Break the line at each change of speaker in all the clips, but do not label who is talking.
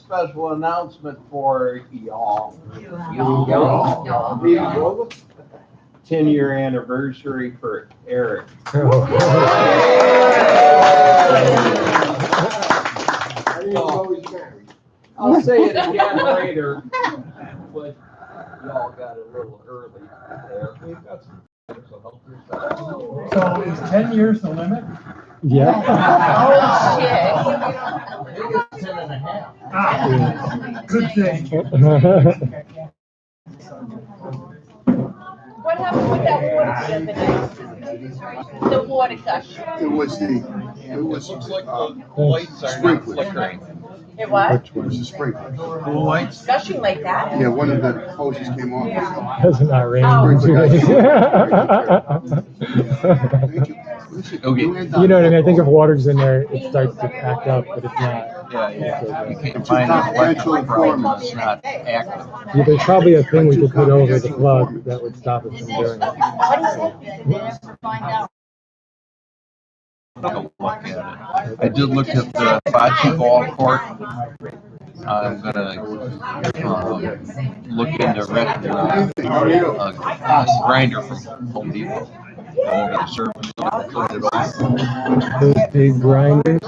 special announcement for y'all. 10-year anniversary for Eric. I'll say it again later, but y'all got a little early there. We've got some so help yourself.
So is 10 years the limit?
Yeah.
I think it's 10 and a half.
Good thing.
What happened with that water the other day? The water gush.
It was
It looks like the lights are not flickering.
It was?
It was the sprinkler.
The lights?
Gushing like that?
Yeah, one of the hoses came off.
Does it not rain?
Okay.
You know what I mean? I think if water's in there, it starts to act up, but it's not.
Yeah. You can't find an electrical problem that's not active.
Yeah, there's probably a thing we could put over the plug that would stop it from doing it.
Take a look at it. I did look at the bocce ball court. I'm gonna look into renting a grinder from Home Depot. Over the surface, clean it off.
Those big grinders,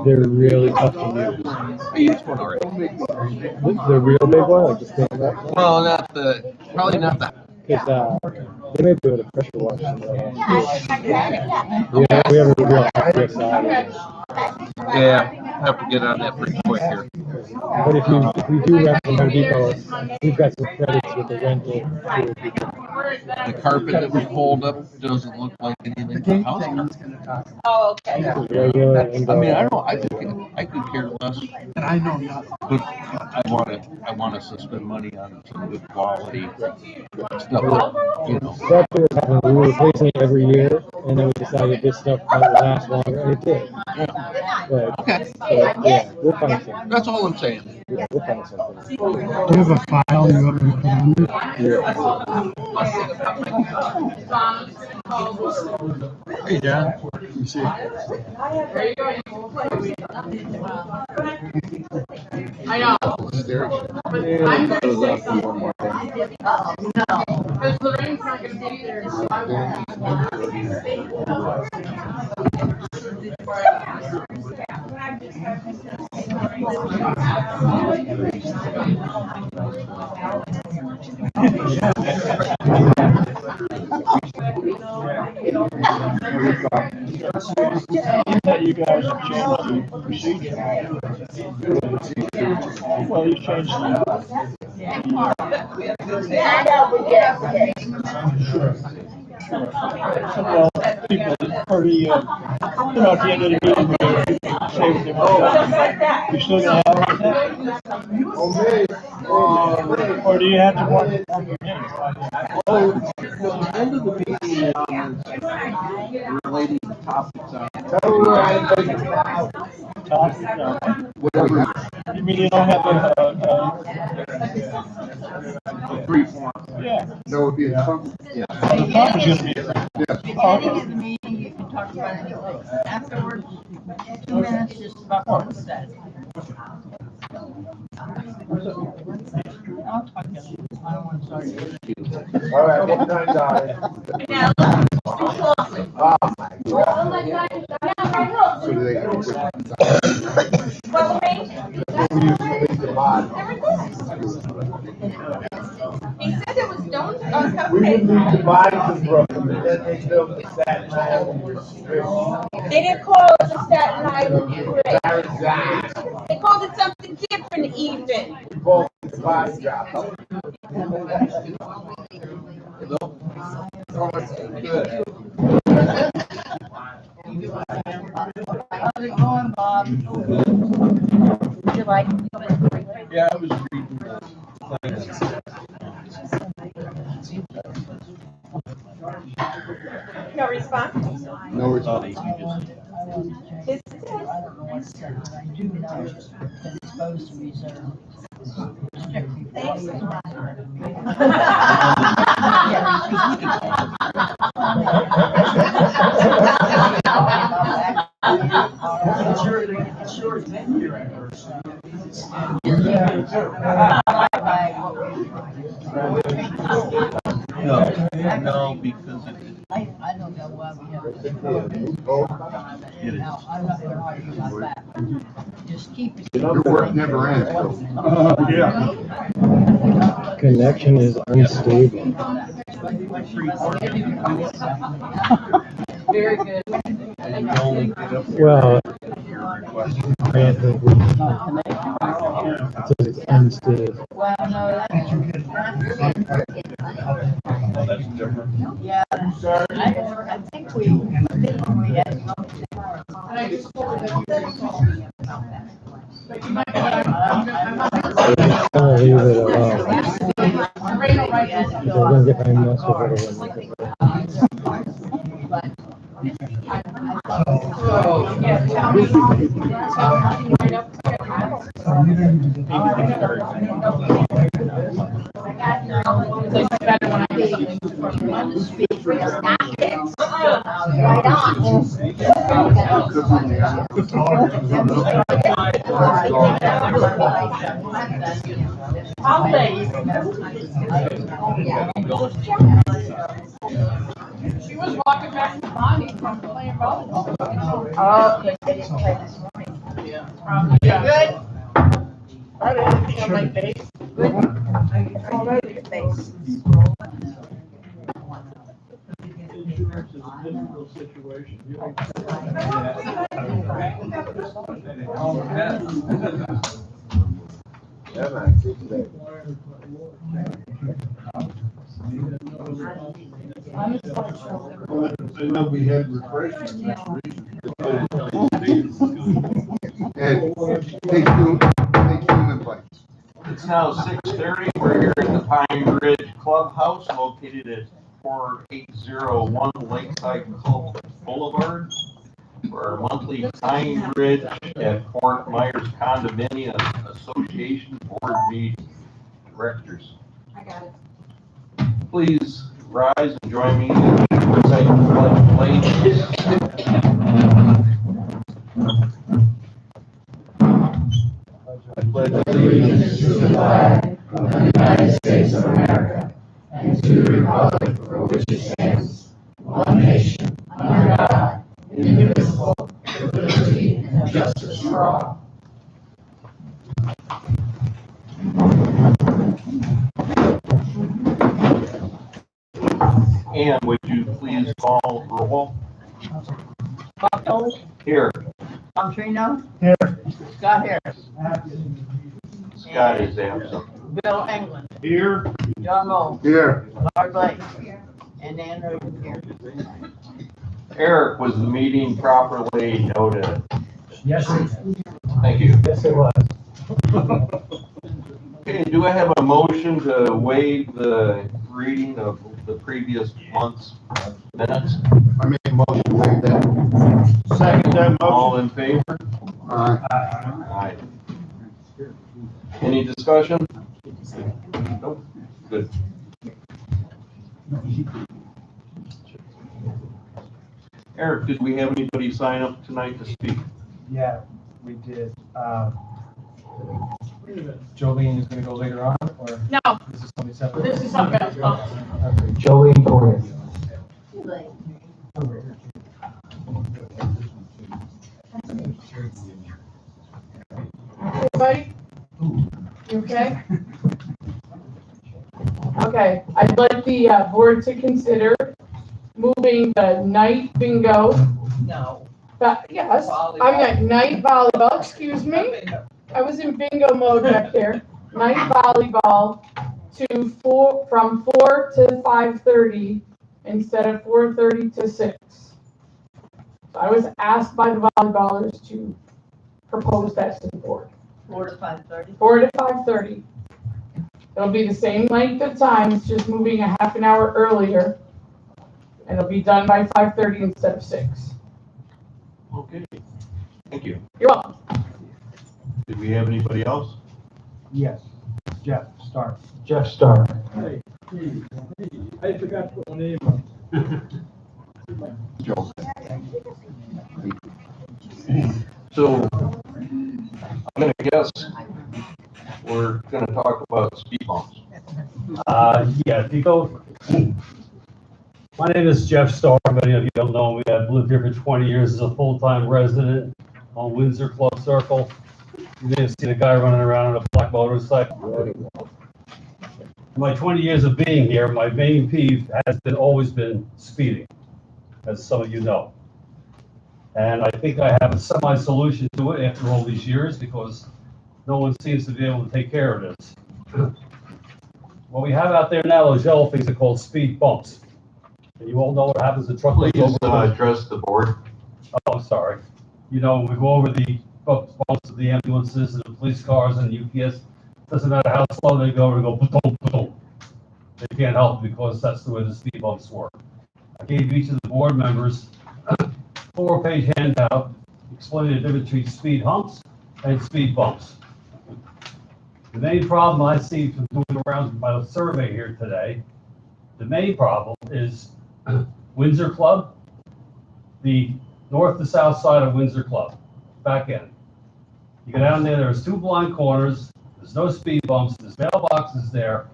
they're really tough to use.
I used one already.
The real big one, like the stand up.
Well, probably not the.
Because they may do it a pressure wash. We have a real access side.
Yeah, have to get on that pretty quick here.
But if we do rent from Home Depot, we've got some credits with the rental.
The carpet that we pulled up doesn't look like anything from house.
Oh, okay.
I mean, I could care less.
And I know nothing.
But I want us to spend money on some good quality stuff. That,
That's what happened. We were replacing it every year, and then we decided this stuff might last longer, and it did. But,
okay.
Yeah, we'll find something.
That's all I'm saying.
Yeah, we'll find something.
Do you have a file you up and put on there?
Hey, John.
You see it?
I know.
There.
I'm going to say something. No. Because Lorraine's not going to be there. So I
You guys have changed the procedure. Well, you changed the. Well, people pretty, at the end of the meeting, they say what they want. You still gonna have it? Or do you have to want it?
Oh, the end of the meeting is relating to topics on.
Whatever.
You mean you don't have
A brief one.
yeah.
That would be a tough.
Yeah.
The top is gonna be.
Yes.
Oh, okay.
The meeting, you can talk about it afterwards. 2 minutes, just about what was said. I'll talk to you. I don't want to start.
All right, good night, darling. So do they have a
He said it was don't.
We would need to buy some broken, and then they built the Staten Island.
They didn't call it the Staten Island Bridge. They called it something different even.
Both the body drop.
How's it going, Bob? Would you like?
Yeah, I was reading the things.
No response?
No response.
It's
I do know that it's supposed to reserve.
No, because
I don't know why we have to. Now, I'm not gonna argue about that. Just keep it.
Your work never ends, so.
Connection is unstable.
Very good.
Well, I don't think we, it says it's unstable.
Well, no,
that's different.
yeah, I think we had.
I'm gonna leave it alone. They're gonna get my mess with it.
I'll say. She was walking back to Bonnie from playing volleyball.
Oh, they didn't play this morning.
Good.
I didn't feel my face. Good. All over your face.
Insurance is a difficult situation.
Yeah, man, keep it.
I know we had refreshments next week.
Ed, take two in place.
It's now 6:30. We're here at the Pine Ridge Clubhouse located at 4801 Lakeside Boulevard for our monthly Pine Ridge at Fort Myers Condominium Association Board meeting. Directors,
I got it.
please rise and join me in reciting the Pledge of Allegiance. I pledge allegiance
to the flag of the United States of America and to the republic for which it stands, one nation, under God, indivisible, with liberty and justice for all.
And would you please call roll?
Buckles,
Here,
Tom Trino,
Here.
Scott Harris,
Scott is absent.
Bill England,
Here.
John Moe,
Here.
Laura Blake, and Ann Roden here.
Eric, was the meeting properly noted?
Yes,
Thank you.
yes, it was.
Okay, do I have a motion to waive the reading of the previous month's minutes?
I make a motion to waive that.
Second that
All
motion.
in favor?
Aye.
Aye. Any discussion? Nope. Good. Eric, did we have anybody sign up tonight to speak?
Yeah, we did. Jolene is gonna go later on, or
No,
this is something separate?
this is something else.
Okay.
Jolene Corner.
Everybody? You okay? Okay, I'd like the board to consider moving the night bingo.
No.
Yes, I'm at night volleyball, excuse me. I was in bingo mode back there. Night volleyball to from 4 to 5:30 instead of 4:30 to 6. So I was asked by the volleyballers to propose that to the board.
4 to 5:30.
4 to 5:30. It'll be the same length of time, it's just moving a half an hour earlier. And it'll be done by 5:30 instead of 6.
Okay. Thank you.
You're welcome.
Did we have anybody else?
Yes, Jeff, start.
Jeff Starr.
Hey, I forgot to put my name on.
Joe.
So, I'm gonna guess We're gonna talk about speed bumps.
Yeah, if you go, my name is Jeff Starr. Many of you don't know me. I've lived here for 20 years as a full-time resident on Windsor Club Circle. You may have seen a guy running around on a black motorcycle. In my 20 years of being here, my main peeve has always been speeding, as some of you know. And I think I have a semi-solution to it after all these years because no one seems to be able to take care of this. What we have out there now, those yellow things are called speed bumps. And you all know what happens to truck.
Please address the board.
Oh, I'm sorry. You know, we go over the bumps of the ambulances and the police cars and UPS. Doesn't matter how slow they go, boom, boom. They can't help it because that's the way the speed bumps work. I gave each of the board members a 4-page handout explaining the difference between speed humps and speed bumps. The main problem I see from doing around my survey here today, the main problem is Windsor Club, the north to south side of Windsor Club, back end. You go down there, there's 2 blind corners, there's no speed bumps, there's mailboxes there,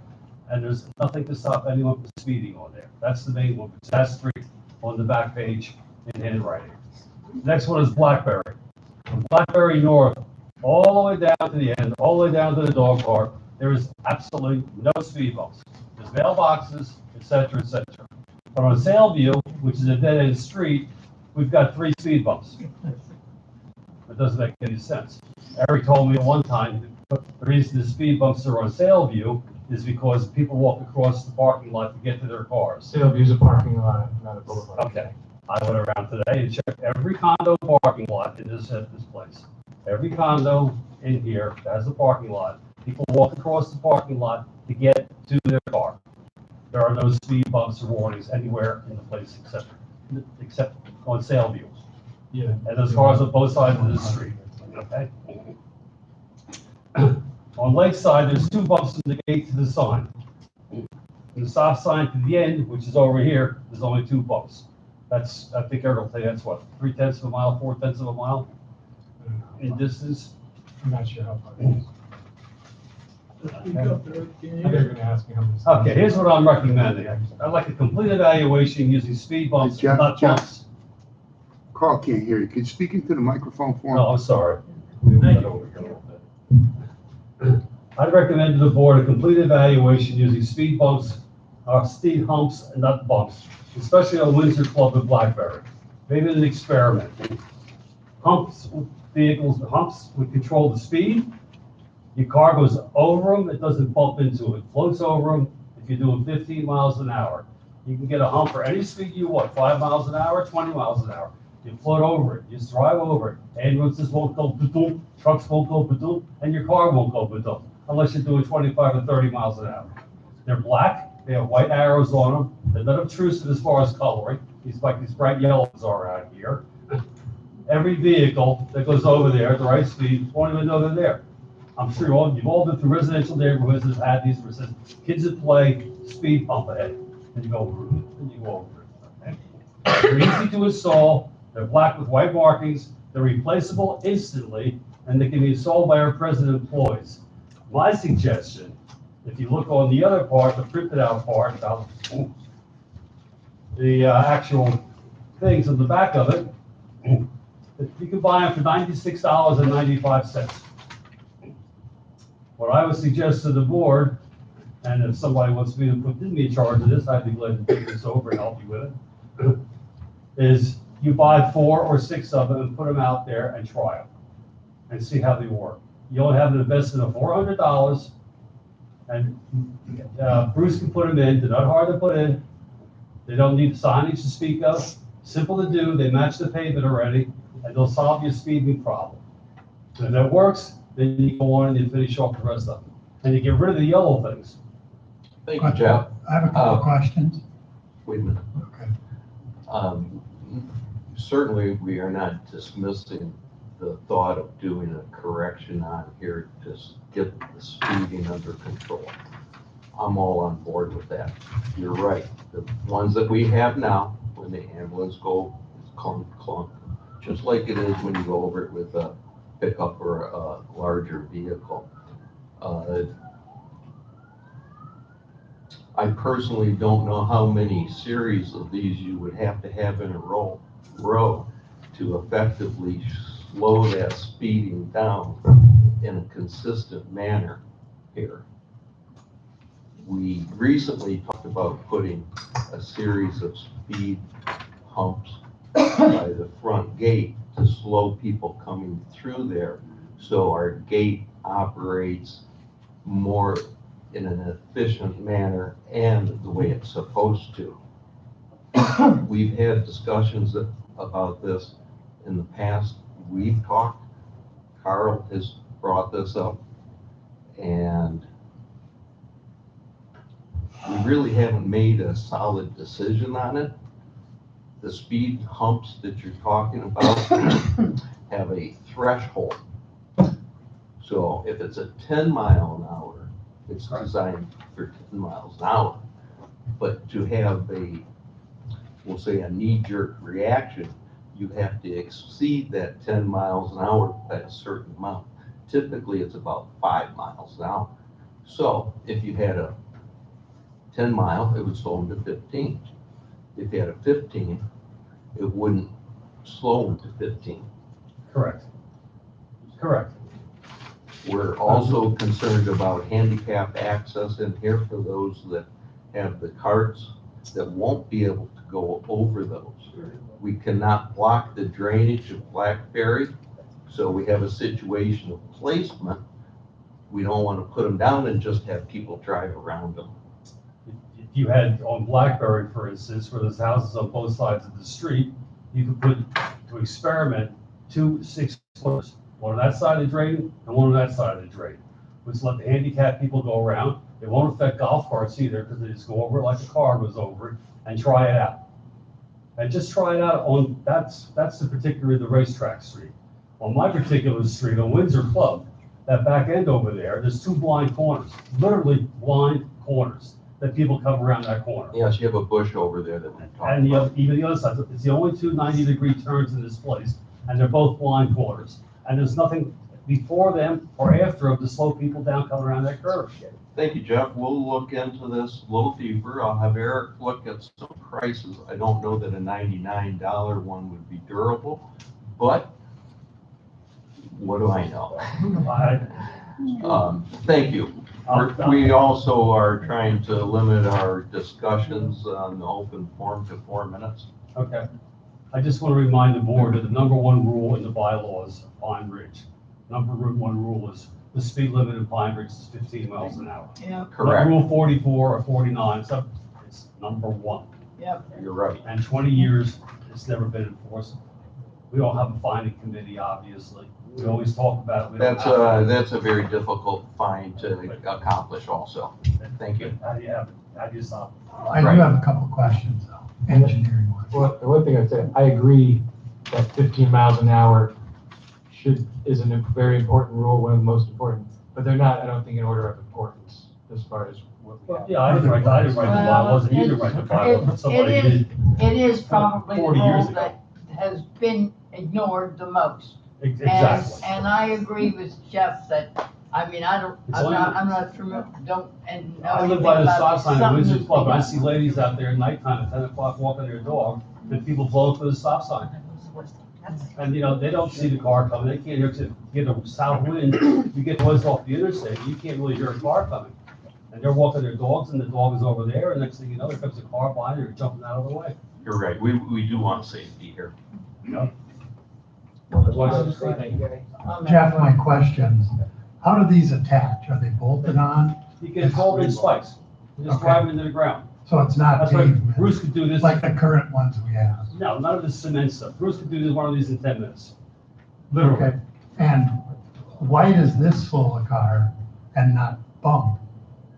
and there's nothing to stop anyone from speeding on there. That's the main one, it's that street on the back page in handwriting. Next one is Blackberry. From Blackberry North, all the way down to the end, all the way down to the dog park, there is absolutely no speed bumps. There's mailboxes, etc., etc. But on Saleview, which is a dead-end street, we've got 3 speed bumps. It doesn't make any sense. Eric told me at one time, the reason the speed bumps are on Saleview is because people walk across the parking lot to get to their cars.
Saleview's a parking lot, not a boulevard.
Okay. I went around today and checked every condo parking lot in this place. Every condo in here has a parking lot. People walk across the parking lot to get to their car. There are no speed bumps or warnings anywhere in the place except on Saleview.
Yeah.
And those cars on both sides of the street. Okay. On Lakeside, there's 2 bumps from the gate to the sign. From the stop sign to the end, which is over here, there's only 2 bumps. That's, I think Eric will say that's what, 3/10 of a mile, 4/10 of a mile in distance.
I'm not sure how far it is. They're gonna ask me how many.
Okay, here's what I'm recommending. I'd like a complete evaluation using speed bumps,
Jeff,
not
Jeff.
bumps.
Carl can't hear you. Can you speak into the microphone for him?
No, I'm sorry. I'd recommend to the board a complete evaluation using speed bumps, speed humps, and not bumps, especially on Windsor Club and Blackberry. Maybe an experiment. Humps would control the speed. Your car goes over them, it doesn't bump into it, floats over them. If you're doing 15 miles an hour, you can get a hump for any speed you want, 5 miles an hour, 20 miles an hour. You float over it, you just drive over it. Ambulances won't go ba-doom, trucks won't go ba-doom, and your car won't go ba-doom, unless you're doing 25 or 30 miles an hour. They're black, they have white arrows on them, they're not obtrusive as far as coloring. These like these bright yellows are out here. Every vehicle that goes over there at the right speed won't even know they're there. I'm sure you've all been through residential neighborhoods that had these where it says, kids that play, speed bump ahead, and you go over it, and you go over it. Okay? They're easy to install, they're black with white markings, they're replaceable instantly, and they can be installed by our present employees. My suggestion, if you look on the other part, the printed out part, about the actual things on the back of it, you can buy them for $96.95. What I would suggest to the board, and if somebody wants me to put me in charge of this, I'd be glad to take this over and help you with it, is you buy 4 or 6 of them and put them out there and try them and see how they work. You only have an investment of $400, and Bruce can put them in. They're not hard to put in. They don't need signage to speak of. Simple to do. They match the pavement already, and they'll solve your speeding problem. And if that works, then you go on and you finish off the rest of them. And you get rid of the yellow things.
Thank you, Jeff.
I have a couple of questions.
Wait a minute.
Okay.
Certainly, we are not dismissing the thought of doing a correction on here to get the speeding under control. I'm all on board with that. You're right. The ones that we have now, when the ambulance go, it's clunk, clunk, just like it is when you go over it with a pickup or a larger vehicle. I personally don't know how many series of these you would have to have in a row to effectively slow that speeding down in a consistent manner here. We recently talked about putting a series of speed humps by the front gate to slow people coming through there, so our gate operates more in an efficient manner and the way it's supposed to. We've had discussions about this in the past. We've talked, Carl has brought this up, and we really haven't made a solid decision on it. The speed humps that you're talking about have a threshold. So if it's a 10 mile an hour, it's designed for 10 miles an hour. But to have we'll say a knee-jerk reaction, you have to exceed that 10 miles an hour by a certain amount. Typically, it's about 5 miles an hour. So if you had a 10 mile, it would slow them to 15. If you had a 15, it wouldn't slow them to 15.
Correct. Correct.
We're also concerned about handicapped access in here for those that have the carts that won't be able to go over those. We cannot block the drainage of Blackberry, so we have a situation of placement. We don't want to put them down and just have people drive around them.
If you had on Blackberry, for instance, where there's houses on both sides of the street, you could put, to experiment, 2 6-footers, one on that side of the drain and one on that side of the drain. Which let the handicapped people go around. It won't affect golf carts either, because they just go over it like a car goes over it and try it out. And just try it out on, that's the particular, the racetrack street. On my particular street, on Windsor Club, that back end over there, there's 2 blind corners, literally blind corners, that people come around that corner.
Yes, you have a bush over there that we talked
And
about.
even the other side, it's the only 2 90-degree turns in this place, and they're both blind corners. And there's nothing before them or after them to slow people down coming around that curve.
Thank you, Jeff. We'll look into this a little deeper. I'll have Eric look at some prices. I don't know that a $99 one would be durable, but what do I know? Thank you. We also are trying to limit our discussions on the open forum to 4 minutes.
Okay. I just want to remind the board that the #1 rule in the bylaws of Pine Ridge, #1 rule is the speed limit in Pine Ridge is 15 miles an hour.
Yeah,
Correct.
Rule 44 or 49, so it's #1.
yep.
You're right.
And 20 years, it's never been enforced. We don't have a finding committee, obviously. We always talk about it. We don't have
That's a very difficult find to accomplish also. Thank you.
How do you have it? How do you stop it?
I do have a couple of questions, though, engineering ones.
Well, the one thing I'd say, I agree that 15 miles an hour is a very important rule, one of the most important, but they're not, I don't think, in order of importance as far as what we have.
Yeah, I didn't write the bylaws, and you didn't write the bylaws, but somebody did.
It is probably the
40 years
rule
ago.
that has been ignored the most.
Exactly.
And I agree with Jeff that, I mean, I'm not familiar, don't, and know
I live
anything
by the
about
stop sign at
something
Windsor
that's
Club, and I
been
see ladies out there at nighttime at 10 o'clock walking their dog, and people blow through the stop sign. And, you know, they don't see the car coming, they can't hear, to get a south wind, you get noise off the interstate, you can't really hear a car coming. And they're walking their dogs, and the dog is over there, and next thing you know, there comes a car by, and you're jumping out of the way.
You're right. We do want safety here.
You know?
Jeff, my questions, how do these attach? Are they bolted on?
You get golden spikes, you just
Okay.
drive them into the ground.
So it's not
That's why
pavement,
Bruce could do this.
like the current ones we have?
No, none of this cement stuff. Bruce could do one of these in 10 minutes. Literally.
Okay, and why does this slow a car and not bump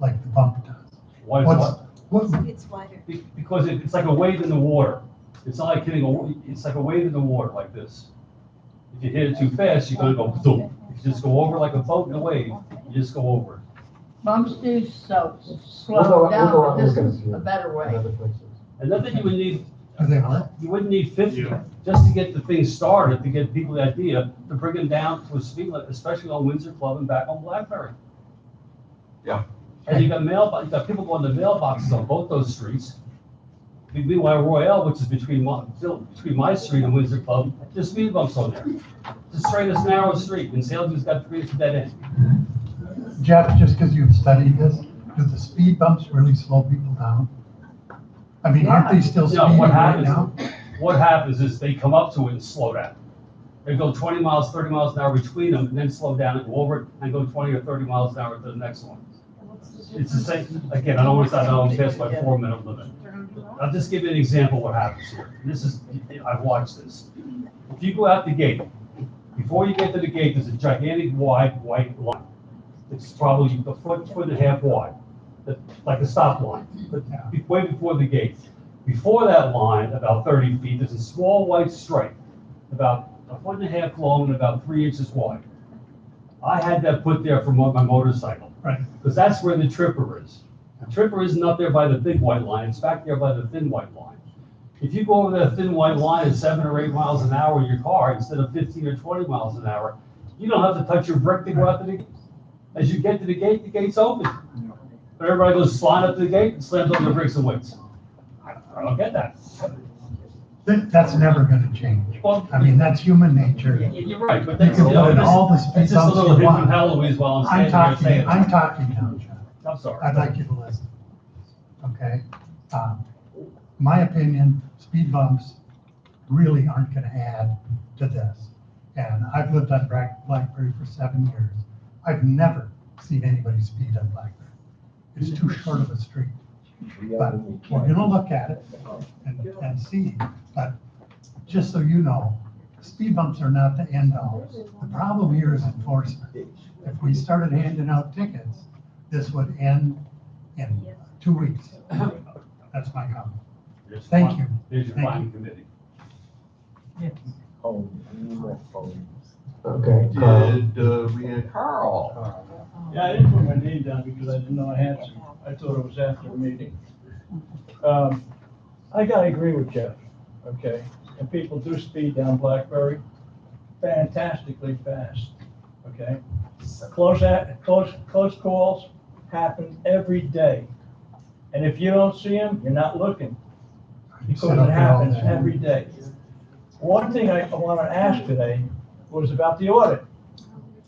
like the bump does?
Why is
What's-
what?
What,
It's wider.
Because it's like a wave in the water. It's not like hitting it's like a wave in the water like this. If you hit it too fast, you're gonna go boom. If you just go over like a boat in a wave, you just go over it.
Bumps do so
We'll
slow
go
down, but this
look at
is
it
a better way.
other places.
And then you would need,
are they what?
you wouldn't need 50 just to get the thing started, to get people the idea, to bring them down to a speed limit, especially on Windsor Club and back on Blackberry.
Yeah.
And you got people going to mailboxes on both those streets. Meanwhile, Royale, which is between my street and Windsor Club, there's speed bumps on there. It's the straightest narrow street, and Salem's got 3 dead ends.
Jeff, just because you've studied this, do the speed bumps really slow people down? I mean, aren't they still
No,
speeding
what
right
happens,
now?
what happens is they come up to it and slow down. They go 20 miles, 30 miles an hour between them, and then slow down and go over it, and go 20 or 30 miles an hour to the next one. It's the same, again, I don't want to pass my 4-minute limit. I'll just give you an example of what happens here. This is, I've watched this. If you go out the gate, before you get to the gate, there's a gigantic wide white line. It's probably a foot and a half wide, like a stop line, but way before the gate. Before that line, about 30 feet, there's a small white stripe, about a foot and a half long and about 3 inches wide. I had that put there for my motorcycle.
Right.
Because that's where the tripper is. The tripper isn't up there by the big white line, it's back there by the thin white line. If you go over that thin white line at 7 or 8 miles an hour in your car instead of 15 or 20 miles an hour, you don't have to touch your brake to go out to the gate. As you get to the gate's open. But everybody goes flying up to the gate and slams on their brakes and waits. I don't get that.
That's never gonna change.
Well,
I mean, that's human nature.
You're right, but
You
that's,
can put in all the speed
it's just a
bumps
little
you
hit from
want.
Heloise while I'm standing here saying.
I'm talking now, Jeff.
I'm sorry.
I'd like you to listen. Okay? My opinion, speed bumps really aren't gonna add to this. And I've lived on Blackberry for 7 years. I've never seen anybody speed on Blackberry. It's too short of a street. But we're gonna look at it and see, but just so you know, speed bumps are not the end all. The problem here is enforcement. If we started handing out tickets, this would end in 2 weeks. That's my comment. Thank you.
Here's your
Thank
planning committee.
Okay, Carl.
We had Carl.
Yeah, I didn't put my name down because I didn't know I had to. I thought it was after the meeting. I gotta agree with Jeff, okay? And people do speed down Blackberry fantastically fast, okay? Close calls happen every day. And if you don't see them, you're not looking. Because it happens every day. One thing I want to ask today was about the audit.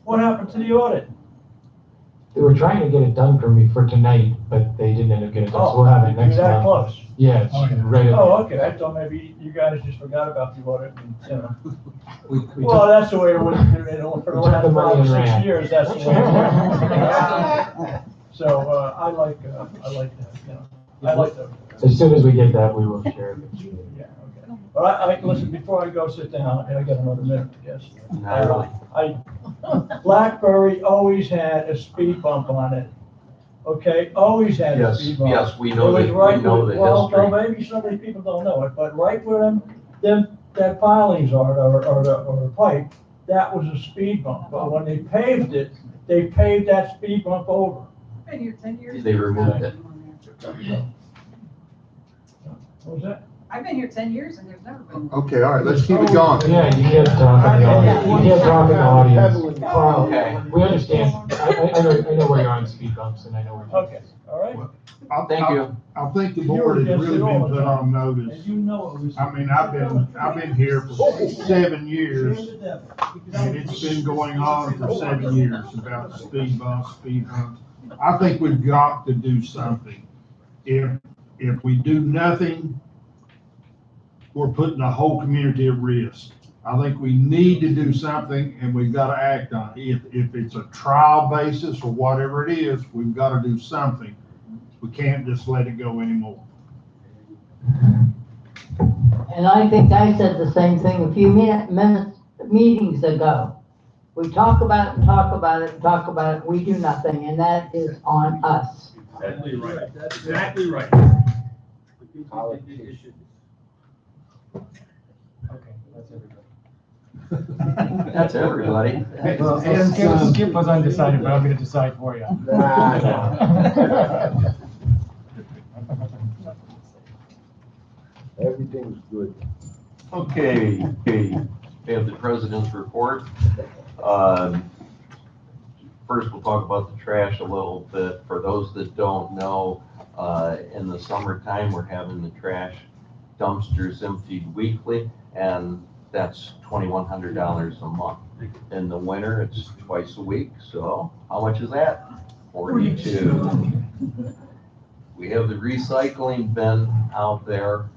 What happened to the audit?
They were trying to get it done for me for tonight, but they didn't end up getting it done, so we'll have it
You're
next
that
month.
close.
Yeah, it's right up.
Oh, okay, I thought maybe you guys just forgot about the audit, and, you know.
We
Well,
took-
that's the way it was, for the
We took the
last
money
5 or
and
6
ran.
years, that's the way it was. So, I like that, you know, I like that.
As soon as we get that, we will share it with you.
Yeah, okay. But listen, before I go sit down, and I got another minute, I guess.
Not really.
Blackberry always had a speed bump on it. Okay, always had a
Yes,
speed bump.
yes, we know
It was
that,
right
we know
where-
the
well,
history.
maybe some of these people don't know it, but right where that pilings are, or the pipe, that was a speed bump. But when they paved it, they paved that speed bump over.
Been here 10 years.
They removed it.
What was that?
I've been here 10 years and there's never been.
Okay, all right, let's keep it going.
Yeah, you can't talk in the audience. You can't talk in the audience. Carl,
Okay.
we understand. I know where you're on speed bumps and I know where. you're.
Okay, all right.
Thank you.
I think the board has really been put on
And
notice.
you know it was.
I mean, I've been here for 7 years, and it's been going on for 7 years about speed bumps. I think we've got to do something. If we do nothing, we're putting the whole community at risk. I think we need to do something, and we've got to act on it. If it's a trial basis or whatever it is, we've got to do something. We can't just let it go anymore.
And I think I said the same thing a few meetings ago. We talk about it, and talk about it, and talk about it, we do nothing, and that is on us.
Exactly right. Exactly right.
That's everybody.
Skip was undecided, but I'm gonna decide for you.
Everything's good.
Okay, we have the president's report. first we'll talk about the trash a little bit. For those that don't know, in the summertime, we're having the trash dumpsters emptied weekly, and that's $2,100 a month. In the winter, it's twice a week, so how much is that? 42. We have the recycling bin out there,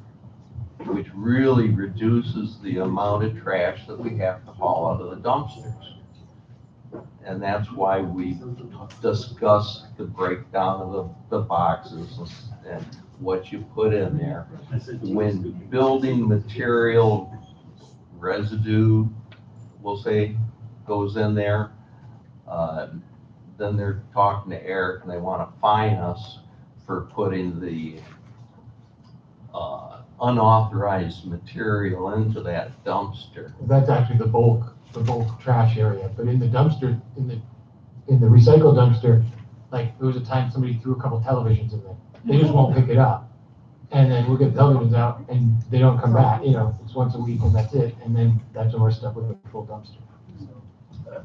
which really reduces the amount of trash that we have to haul out of the dumpsters. And that's why we discuss the breakdown of the boxes and what you put in there. When building material residue, we'll say, goes in there, then they're talking to Eric and they want to fine us for putting the unauthorized material into that dumpster.
That's actually the bulk trash area, but in the dumpster, in the recycle dumpster, like, there was a time somebody threw a couple televisions in there. They just won't pick it up. And then we'll get the televisions out and they don't come back, it's once a week and that's it. And then that's when we're stuck with a full dumpster.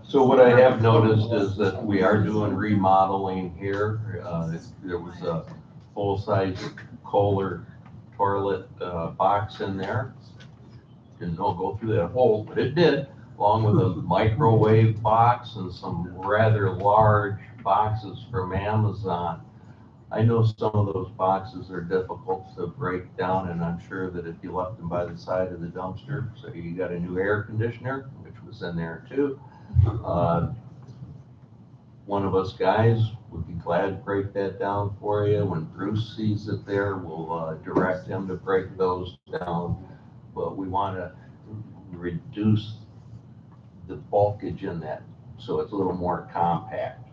So what I have noticed is that we are doing remodeling here. There was a full-size Kohler toilet box in there. Didn't know go through that hole, but it did, along with a microwave box and some rather large boxes from Amazon. I know some of those boxes are difficult to break down, and I'm sure that if you left them by the side of the dumpster, so you got a new air conditioner, which was in there too. One of us guys would be glad to break that down for you. When Bruce sees it there, we'll direct him to break those down. But we want to reduce the bulkage in that so it's a little more compact.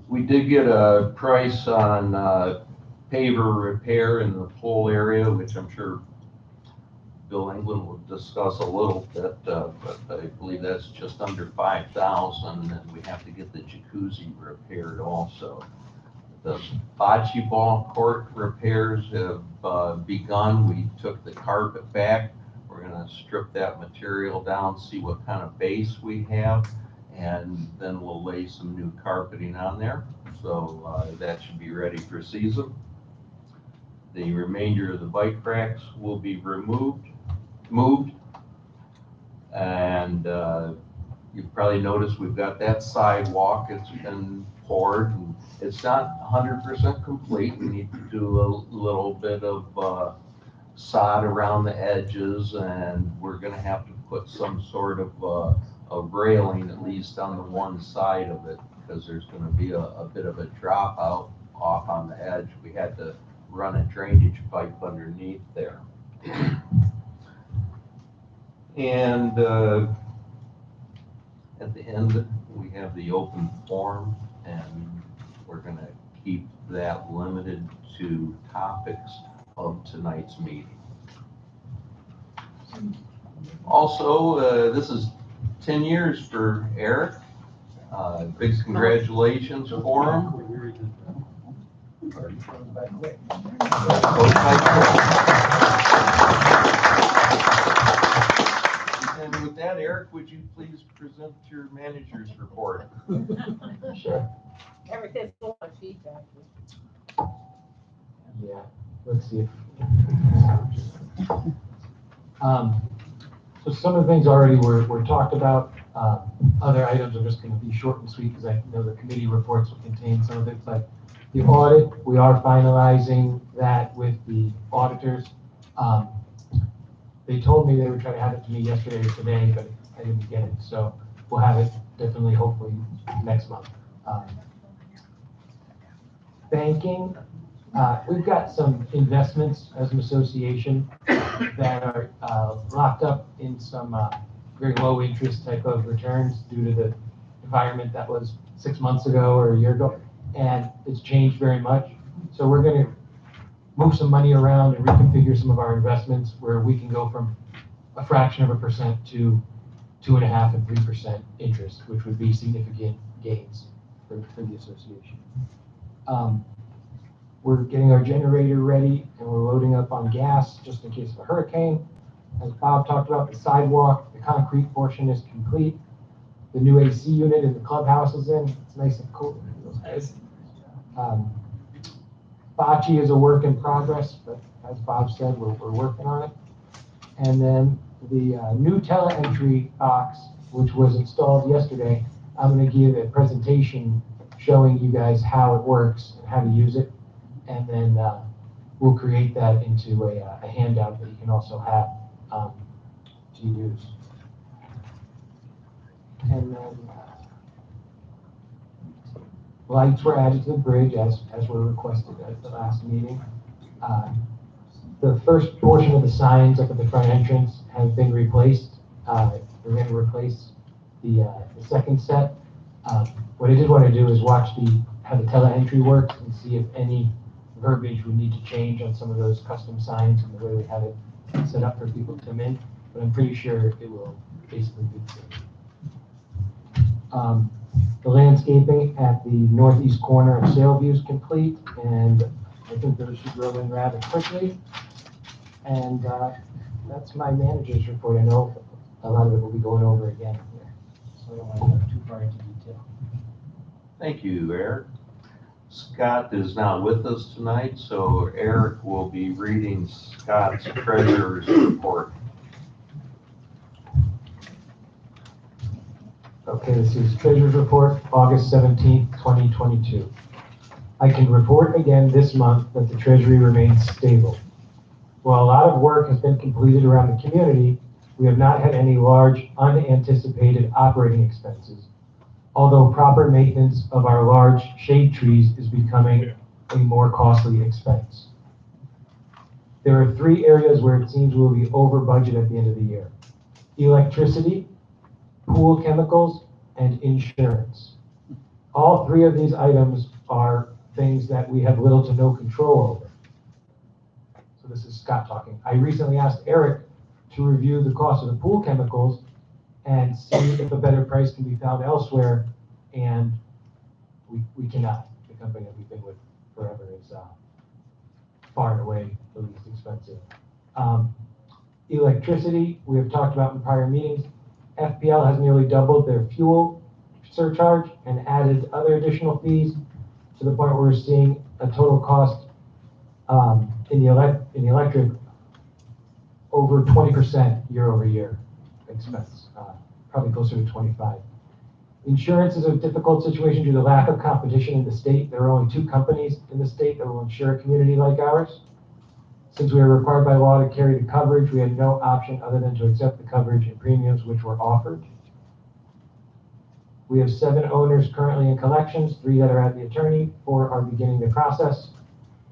We did get a price on paver repair in the pool area, which I'm sure Bill England will discuss a little bit, but I believe that's just under $5,000, and we have to get the jacuzzi repaired also. The bocce ball court repairs have begun. We took the carpet back. We're gonna strip that material down, see what kind of base we have, and then we'll lay some new carpeting on there. So that should be ready for season. The remainder of the bike racks will be moved. And you've probably noticed we've got that sidewalk. It's been poured and it's not 100% complete. We need to do a little bit of sod around the edges, and we're gonna have to put some sort of a railing at least on the one side of it, because there's gonna be a bit of a dropout off on the edge. We had to run a drainage pipe underneath there. And at the end, we have the open forum, and we're gonna keep that limited to topics of tonight's meeting. Also, this is 10 years for Eric. Big congratulations for him. And with that, Eric, would you please present your manager's report?
Sure.
Eric, there's a lot of feedback.
Yeah, let's see if. So some of the things already were talked about. Other items are just going to be short and sweet because I know the committee reports will contain some of it. Like the audit, we are finalizing that with the auditors. They told me they would try to have it to me yesterday or today, but I didn't get it. So we'll have it definitely, hopefully, next month. Banking, we've got some investments as an association that are locked up in some very low interest type of returns due to the environment that was 6 months ago or a year ago, and it's changed very much. So we're going to move some money around and reconfigure some of our investments where we can go from a fraction of a percent to 2.5% and 3% interest, which would be significant gains for the association. We're getting our generator ready and we're loading up on gas just in case of a hurricane. As Bob talked about, the sidewalk, the concrete portion is complete. The new AC unit in the clubhouse is in. It's nice and cool. It feels nice. Bocce is a work in progress, but as Bob said, we're working on it. And then the new Tele-Entry box, which was installed yesterday, I'm going to give a presentation showing you guys how it works and how to use it. And then we'll create that into a handout that you can also have to use. And then lights were added to the bridge as were requested at the last meeting. The first portion of the signs up at the front entrance have been replaced. We're going to replace the second set. What I did want to do is watch how the Tele-Entry works and see if any verbiage we need to change on some of those custom signs and the way we have it set up for people to come in. But I'm pretty sure it will basically be the same. The landscaping at the northeast corner of Sailview is complete, and I think those should roll in rather quickly. And that's my manager's report. I know a lot of it will be going over again here, so I don't want to go too far into detail.
Thank you, Eric. Scott is not with us tonight, so Eric will be reading Scott's treasurer's report.
Okay, this is Treasurer's Report, August 17th, 2022. I can report again this month that the Treasury remains stable. While a lot of work has been completed around the community, we have not had any large unanticipated operating expenses, although proper maintenance of our large shade trees is becoming a more costly expense. There are 3 areas where it seems we'll be over budget at the end of the year: electricity, pool chemicals, and insurance. All 3 of these items are things that we have little to no control over. So this is Scott talking. I recently asked Eric to review the cost of the pool chemicals and see if a better price can be found elsewhere, and we cannot. The company that we've been with forever is far and away the least expensive. Electricity, we have talked about in prior meetings. FPL has nearly doubled their fuel surcharge and added other additional fees to the point where we're seeing a total cost in the electric over 20% year over year expense, probably closer to 25. Insurance is a difficult situation due to the lack of competition in the state. There are only 2 companies in the state that will insure a community like ours. Since we are required by law to carry the coverage, we had no option other than to accept the coverage and premiums which were offered. We have 7 owners currently in collections, 3 that are at the attorney, 4 are beginning the process,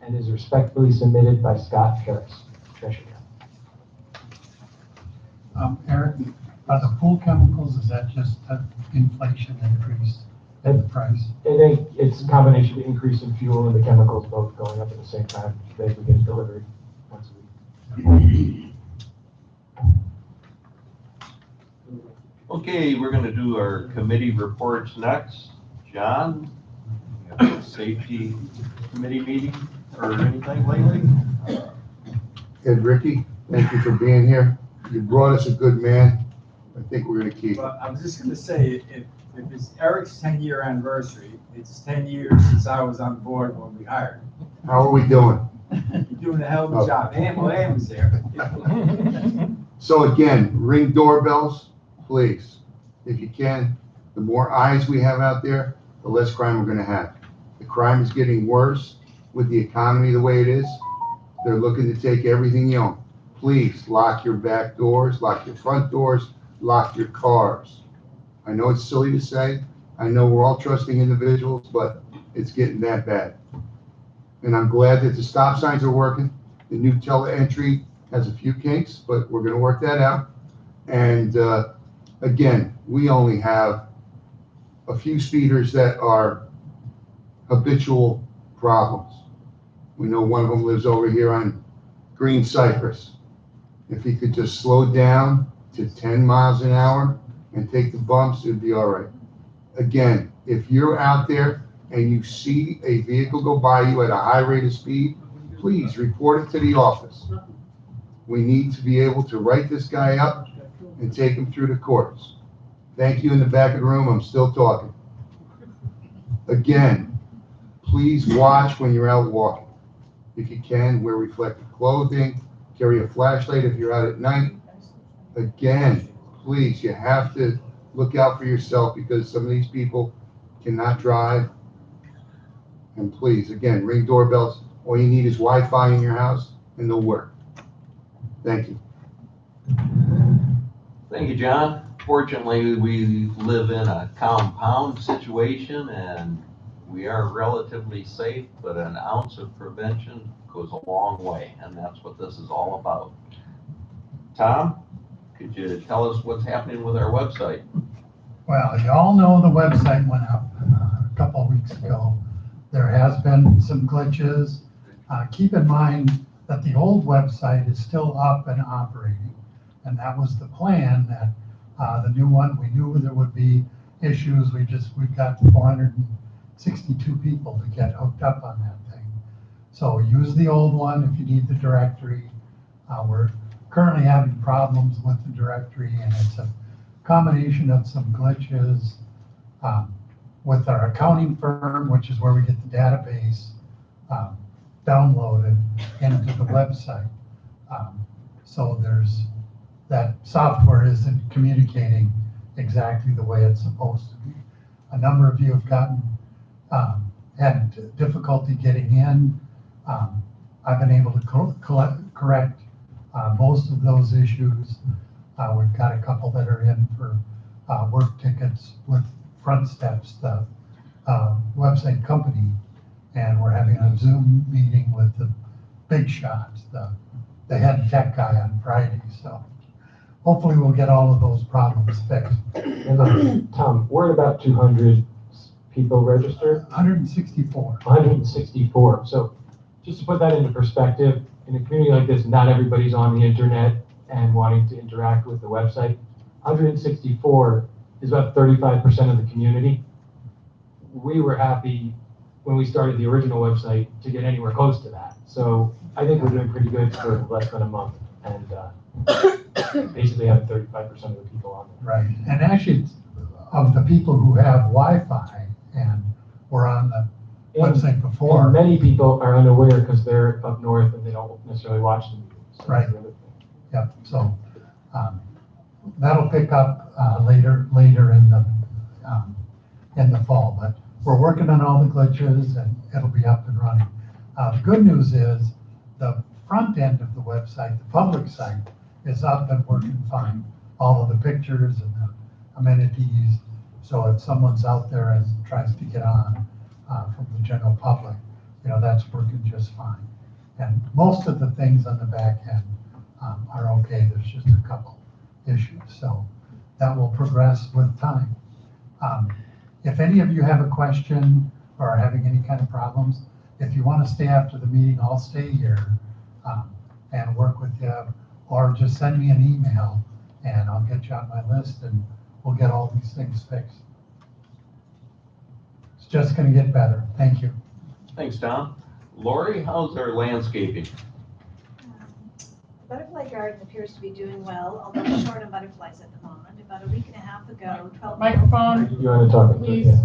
and is respectfully submitted by Scott Harris, Treasurer.
Eric, the pool chemicals, is that just an inflation increase in the price?
I think it's a combination of increase in fuel and the chemicals both going up at the same time. They get delivered once a week.
Okay, we're going to do our committee reports next. John, you have a safety committee meeting or anything lately?
Ed, Ricky, thank you for being here. You brought us a good man. I think we're gonna keep it.
Well, I was just gonna say, if it's Eric's 10-year anniversary, it's 10 years since I was on board when we hired him.
How are we doing?
You're doing a hell of a job. Ann was there.
So again, ring doorbells, please, if you can. The more eyes we have out there, the less crime we're gonna have. The crime is getting worse with the economy the way it is. They're looking to take everything you own. Please lock your back doors, lock your front doors, lock your cars. I know it's silly to say. I know we're all trusting individuals, but it's getting that bad. And I'm glad that the stop signs are working. The new Tele-Entry has a few kinks, but we're gonna work that out. And again, we only have a few speeders that are habitual problems. We know one of them lives over here on Green Cypress. If he could just slow down to 10 miles an hour and take the bumps, it'd be all right. Again, if you're out there and you see a vehicle go by you at a high rate of speed, please report it to the office. We need to be able to write this guy up and take him through the courts. Thank you in the back of the room, I'm still talking. Again, please watch when you're out walking. If you can, wear reflective clothing, carry a flashlight if you're out at night. Again, please, you have to look out for yourself because some of these people cannot drive. And please, again, ring doorbells. All you need is Wi-Fi in your house and they'll work. Thank you.
Thank you, John. Fortunately, we live in a compound situation and we are relatively safe, but an ounce of prevention goes a long way, and that's what this is all about. Tom, could you tell us what's happening with our website?
Well, you all know the website went up a couple of weeks ago. There has been some glitches. Keep in mind that the old website is still up and operating. And that was the plan, that the new one, we knew there would be issues. We've got 462 people to get hooked up on that thing. So use the old one if you need the directory. We're currently having problems with the directory, and it's a combination of some glitches with our accounting firm, which is where we get the database downloaded into the website. So that software isn't communicating exactly the way it's supposed to be. A number of you have had difficulty getting in. I've been able to correct most of those issues. We've got a couple that are in for work tickets with Front Steps, the website company, and we're having a Zoom meeting with the big shots, the head tech guy on Friday. So hopefully we'll get all of those problems fixed.
And Tom, we're at about 200 people registered.
164.
164. So just to put that into perspective, in a community like this, not everybody's on the internet and wanting to interact with the website. 164 is about 35% of the community. We were happy when we started the original website to get anywhere close to that. So I think we're doing pretty good for less than a month, and basically having 35% of the people on there.
Right, and actually, of the people who have Wi-Fi and were on the website before.
And many people are unaware because they're up north and they don't necessarily watch the meetings. So
Right.
that's the other thing.
Yep, so that'll pick up later in the fall, but we're working on all the glitches and it'll be up and running. The good news is the front end of the website, the public site, is up and working fine. All of the pictures and the amenities. So if someone's out there and tries to get on from the general public, that's working just fine. And most of the things on the back end are okay. There's just a couple issues. So that will progress with time. If any of you have a question or are having any kind of problems, if you want to stay after the meeting, I'll stay here and work with you, or just send me an email and I'll get you on my list and we'll get all these things fixed. It's just going to get better. Thank you.
Thanks, Tom. Lori, how's our landscaping?
Butterfly garden appears to be doing well, although it's short on butterflies at the moment. About a week and a half ago, 12
Microphone.
You want to talk?
Please.
Yeah.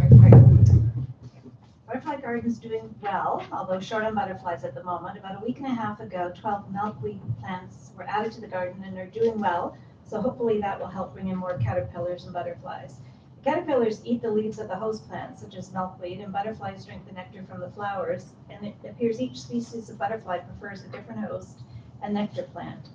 Butterfly garden's doing well, although short on butterflies at the moment. About a week and a half ago, 12 milkweed plants were added to the garden and are doing well. So hopefully that will help bring in more caterpillars and butterflies. The caterpillars eat the leaves of the host plants, such as milkweed, and butterflies drink the nectar from the flowers. And it appears each species of butterfly prefers a different host and nectar plant.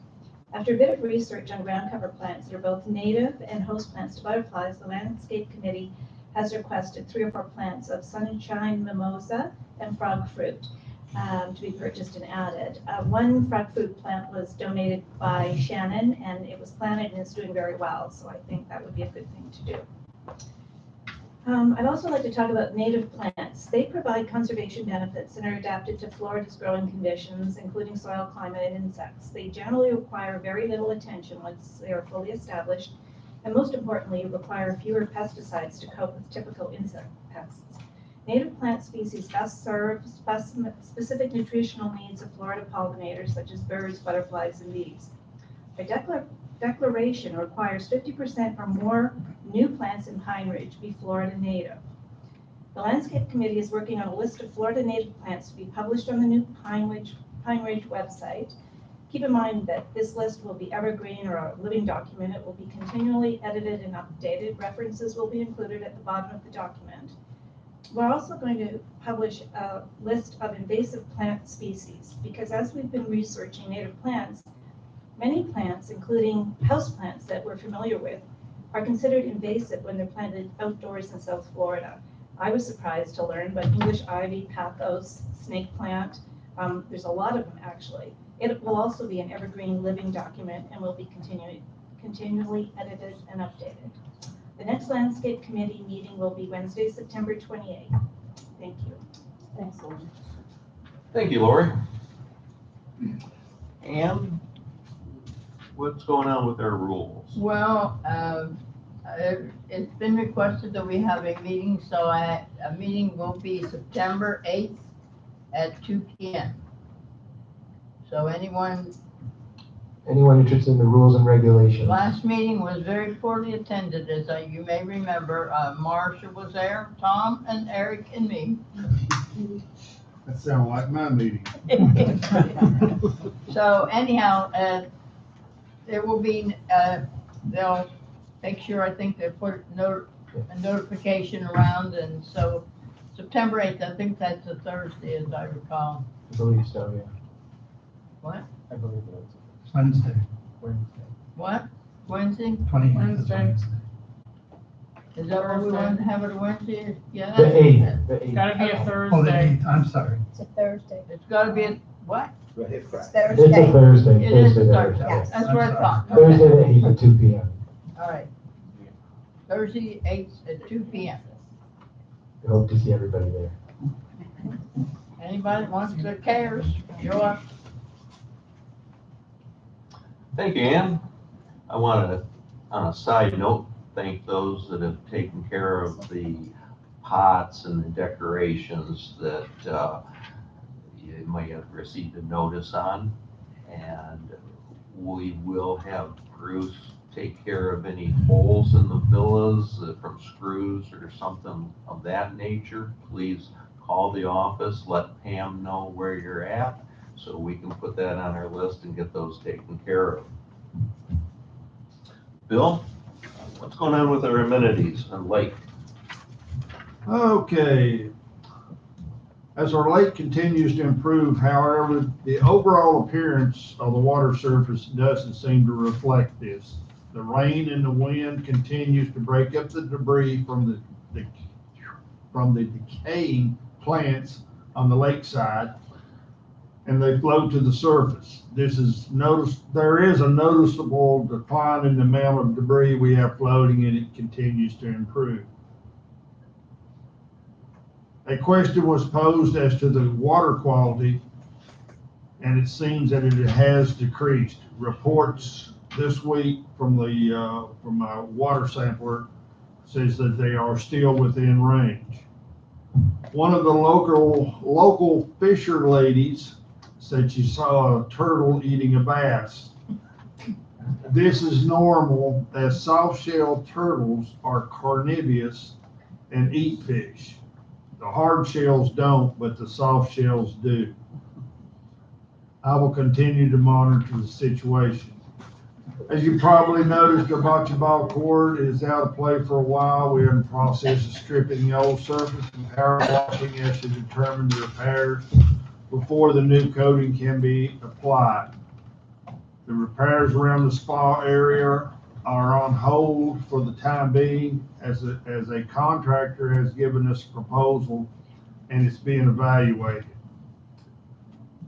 After a bit of research on ground cover plants that are both native and host plants to butterflies, the Landscape Committee has requested 3 or 4 plants of sunshine mimosa and frog fruit to be purchased and added. One frog fruit plant was donated by Shannon, and it was planted and it's doing very well, so I think that would be a good thing to do. I'd also like to talk about native plants. They provide conservation benefits and are adapted to Florida's growing conditions, including soil, climate, and insects. They generally require very little attention once they are fully established, and most importantly, require fewer pesticides to cope with typical insect pests. Native plant species best serve specific nutritional needs of Florida pollinators, such as birds, butterflies, and bees. By declaration requires 50% or more new plants in Pine Ridge be Florida native. The Landscape Committee is working on a list of Florida native plants to be published on the new Pine Ridge website. Keep in mind that this list will be evergreen or a living document. It will be continually edited and updated. References will be included at the bottom of the document. We're also going to publish a list of invasive plant species because as we've been researching native plants, many plants, including house plants that we're familiar with, are considered invasive when they're planted outdoors in South Florida. I was surprised to learn, but English ivy, pathos, snake plant, there's a lot of them actually. It will also be an evergreen living document and will be continually edited and updated. The next Landscape Committee meeting will be Wednesday, September 28th. Thank you.
Thanks, Lori.
Thank you, Lori. And what's going on with our rules?
Well, it's been requested that we have a meeting, so a meeting will be September 8th at 2 p.m. So anyone,
interested in the rules and regulations?
last meeting was very poorly attended, as you may remember. Marcia was there, Tom and Eric and me.
That sounds like my meeting.
So anyhow, there will be, they'll make sure, I think they put a notification around, and so September 8th, I think that's a Thursday, as I recall.
I believe so, yeah.
What?
I believe that's
Wednesday,
Wednesday.
What? Wednesday?
28th.
Wednesday.
Is that what we want to have it a Wednesday? Yeah.
The 8th, the 8th.
Gotta be a
Oh, the
Thursday.
8th, I'm sorry.
It's a Thursday.
It's gotta be a, what?
It's
It's a
Thursday.
Thursday.
It is
Thursday,
Thursday.
Yes.
That's what I thought.
Thursday
Okay.
the 8th at 2 p.m.
All right. Thursday, 8th at 2 p.m.
We hope to see everybody there.
Anybody wants to cares, you're up.
Thank you, Ann. I want to, on a side note, thank those that have taken care of the pots and the decorations that you might have received a notice on. And we will have Bruce take care of any holes in the villas from screws or something of that nature. Please call the office, let Pam know where you're at, so we can put that on our list and get those taken care of. Bill, what's going on with our amenities on lake?
Okay. As our lake continues to improve, however, the overall appearance of the water surface doesn't seem to reflect this. The rain and the wind continues to break up the debris from the decaying plants on the lakeside, and they float to the surface. There is a noticeable decline in the amount of debris we have floating, and it continues to improve. A question was posed as to the water quality, and it seems that it has decreased. Reports this week from my water sampler says that they are still within range. One of the local fisher ladies said she saw a turtle eating a bass. This is normal, as soft-shelled turtles are carnivorous and eat fish. The hard shells don't, but the soft shells do. I will continue to monitor the situation. As you probably noticed, our bocce ball court is out of play for a while. We're in the process of stripping the old surface and power washing as to determine the repairs before the new coating can be applied. The repairs around the spa area are on hold for the time being, as a contractor has given us a proposal and it's being evaluated.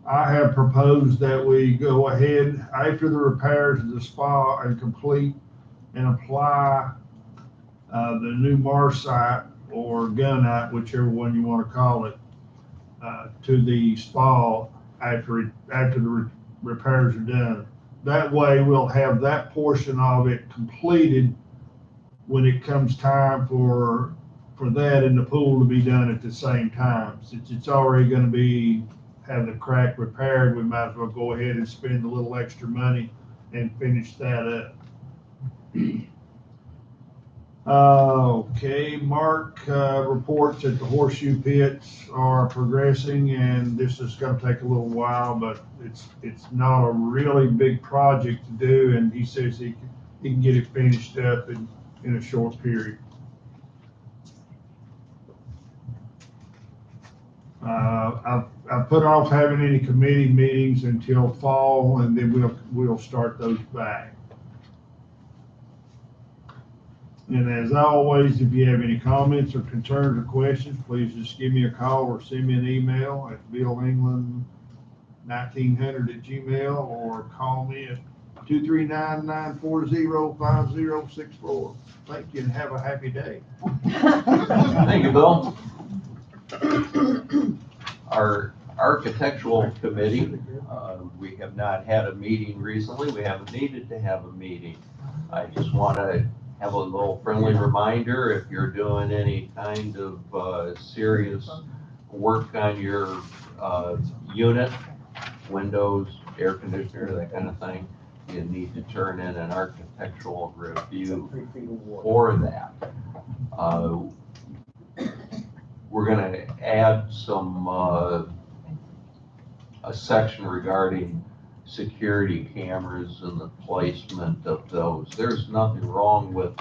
I have proposed that we go ahead after the repairs of the spa and complete and apply the new Marsite or Gunite, whichever one you want to call it, to the spa after the repairs are done. That way we'll have that portion of it completed when it comes time for that in the pool to be done at the same time. Since it's already going to have the crack repaired, we might as well go ahead and spend a little extra money and finish that up. Okay, Mark, reports that the Horseshoe Pits are progressing, and this is gonna take a little while, but it's not a really big project to do, and he says he can get it finished up in a short period. I've put off having any committee meetings until fall, and then we'll start those back. And as always, if you have any comments or concerns or questions, please just give me a call or send me an email at billengland1900@gmail, or call me at 239-940-5064. Thank you and have a happy day.
Thank you, Bill. Our architectural committee, we have not had a meeting recently. We haven't needed to have a meeting. I just want to have a little friendly reminder, if you're doing any kind of serious work on your unit, windows, air conditioner, that kind of thing, you need to turn in an architectural review for that. We're gonna add some, a section regarding security cameras and the placement of those. There's nothing wrong with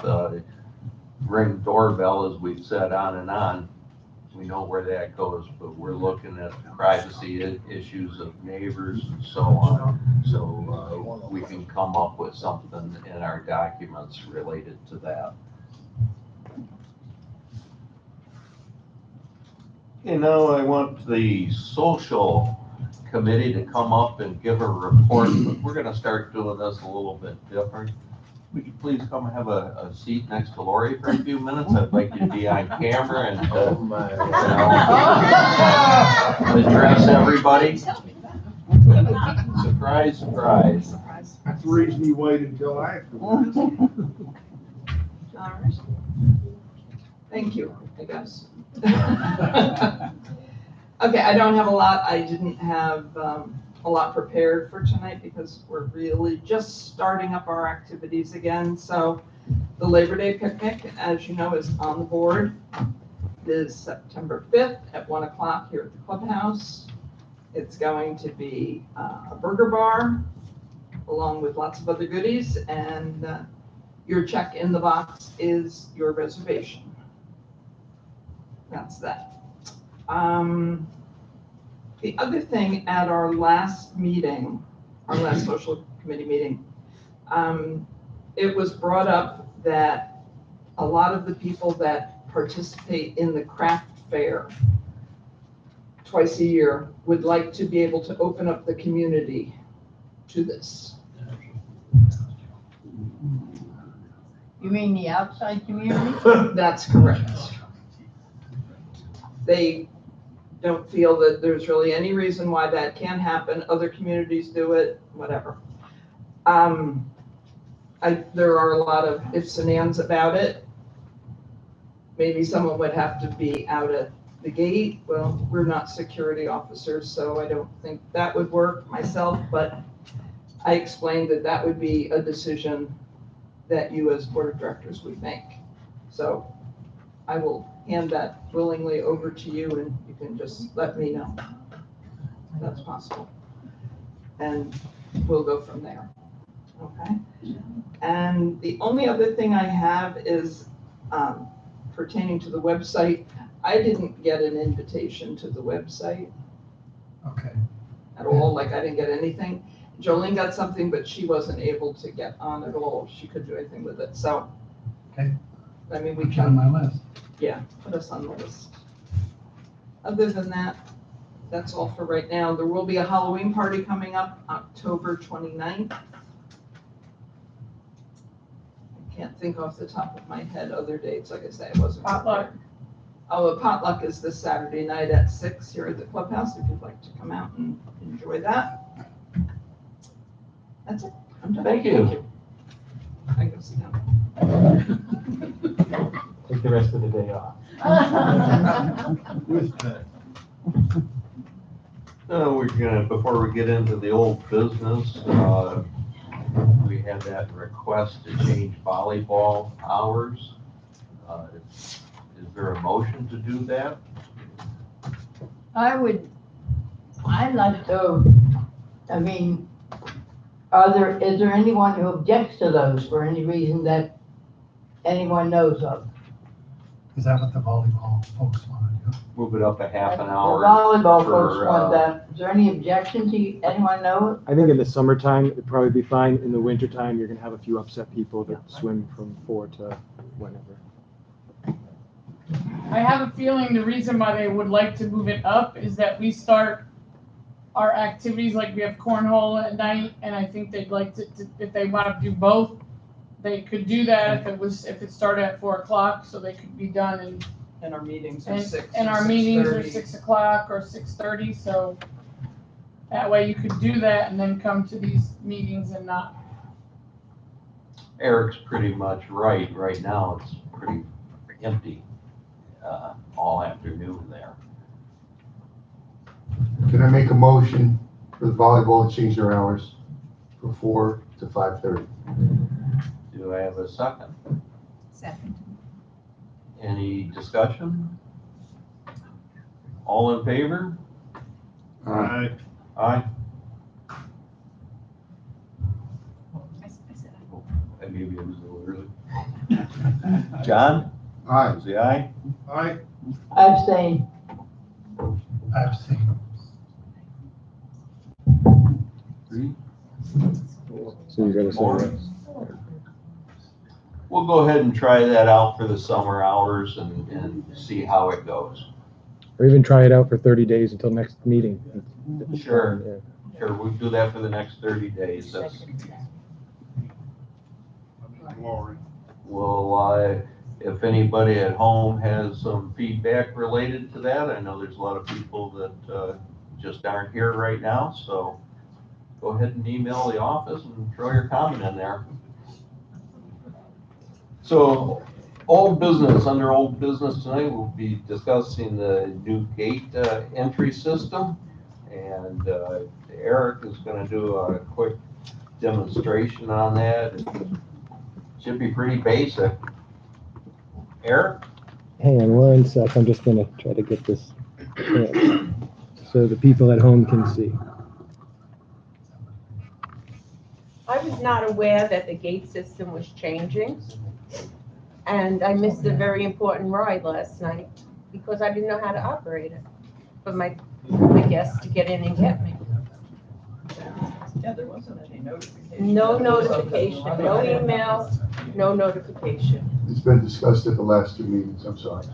Ring doorbell, as we've said on and on. We know where that goes, but we're looking at privacy issues of neighbors and so on. So we can come up with something in our documents related to that. You know, I want the social committee to come up and give a report, but we're gonna start doing this a little bit different. Would you please come have a seat next to Lori for a few minutes? I'd like you to be on camera and address everybody. Surprise, surprise.
That's the reason you waited until afterwards.
All right. Thank you, I guess. Okay, I don't have a lot. I didn't have a lot prepared for tonight because we're really just starting up our activities again. So the Labor Day picnic, as you know, is on the board. It is September 5th at 1 o'clock here at the clubhouse. It's going to be a burger bar along with lots of other goodies, and your check in the box is your reservation. That's that. The other thing, at our last meeting, our last social committee meeting, it was brought up that a lot of the people that participate in the craft fair twice a year would like to be able to open up the community to this.
You mean the outside community?
That's correct. They don't feel that there's really any reason why that can't happen. Other communities do it, whatever. There are a lot of ifs and ands about it. Maybe someone would have to be out at the gate. Well, we're not security officers, so I don't think that would work myself, but I explained that that would be a decision that you as board of directors would make. So I will hand that willingly over to you, and you can just let me know if that's possible. And we'll go from there, okay? And the only other thing I have is pertaining to the website. I didn't get an invitation to the website.
Okay.
At all, like I didn't get anything. Jolene got something, but she wasn't able to get on at all. She couldn't do anything with it, so.
Okay.
I mean, we
Put you on
can,
my list.
yeah, put us on the list. Other than that, that's all for right now. There will be a Halloween party coming up October 29th. I can't think off the top of my head other dates, like I say, I wasn't.
Potluck.
Oh, a potluck is this Saturday night at 6 here at the clubhouse, if you'd like to come out and enjoy that. That's it. I'm done.
Thank you.
I can go sit down.
Take the rest of the day off.
With that.
We're gonna, before we get into the old business, we had that request to change volleyball hours. Is there a motion to do that?
I'd like to, I mean, is there anyone who objects to those for any reason that anyone knows of?
Is that what the volleyball folks want to do?
Move it up a half an
The
hour.
volleyball folks
for,
want that. Is there any objection to, anyone know?
I think in the summertime, it'd probably be fine. In the wintertime, you're gonna have a few upset people that swim from 4 to whenever.
I have a feeling the reason why they would like to move it up is that we start our activities, like we have cornhole at night, and I think they'd like to, if they want to do both, they could do that if it started at 4 o'clock, so they could be done
And our meetings are
and
6.
and our meetings are 6 o'clock or 6:30, so that way you could do that and then come to these meetings and not.
Eric's pretty much right. Right now, it's pretty empty all afternoon there.
Can I make a motion for the volleyball to change their hours from 4 to 5:30?
Do I have a second?
Second.
Any discussion? All in favor?
Aye.
Aye.
I said
I gave you a little early. John?
Aye.
Was the aye?
Aye.
Abstain.
I've seen.
Three?
So you gotta say
More?
yes.
We'll go ahead and try that out for the summer hours and see how it goes.
Or even try it out for 30 days until next meeting.
Sure.
Yeah.
Sure, we'll do that for the next 30 days.
Glory.
Well, if anybody at home has some feedback related to that, I know there's a lot of people that just aren't here right now, so go ahead and email the office and throw your comment in there. So, old business, under old business tonight, we'll be discussing the new gate entry system. And Eric is gonna do a quick demonstration on that. It should be pretty basic. Eric?
Hang on one sec, I'm just gonna try to get this so the people at home can see.
I was not aware that the gate system was changing, and I missed a very important ride last night because I didn't know how to operate it for my guests to get in and get me.
Yeah, there wasn't any notification.
No notification, no email, no notification.
It's been discussed at the last 2 meetings, I'm sorry.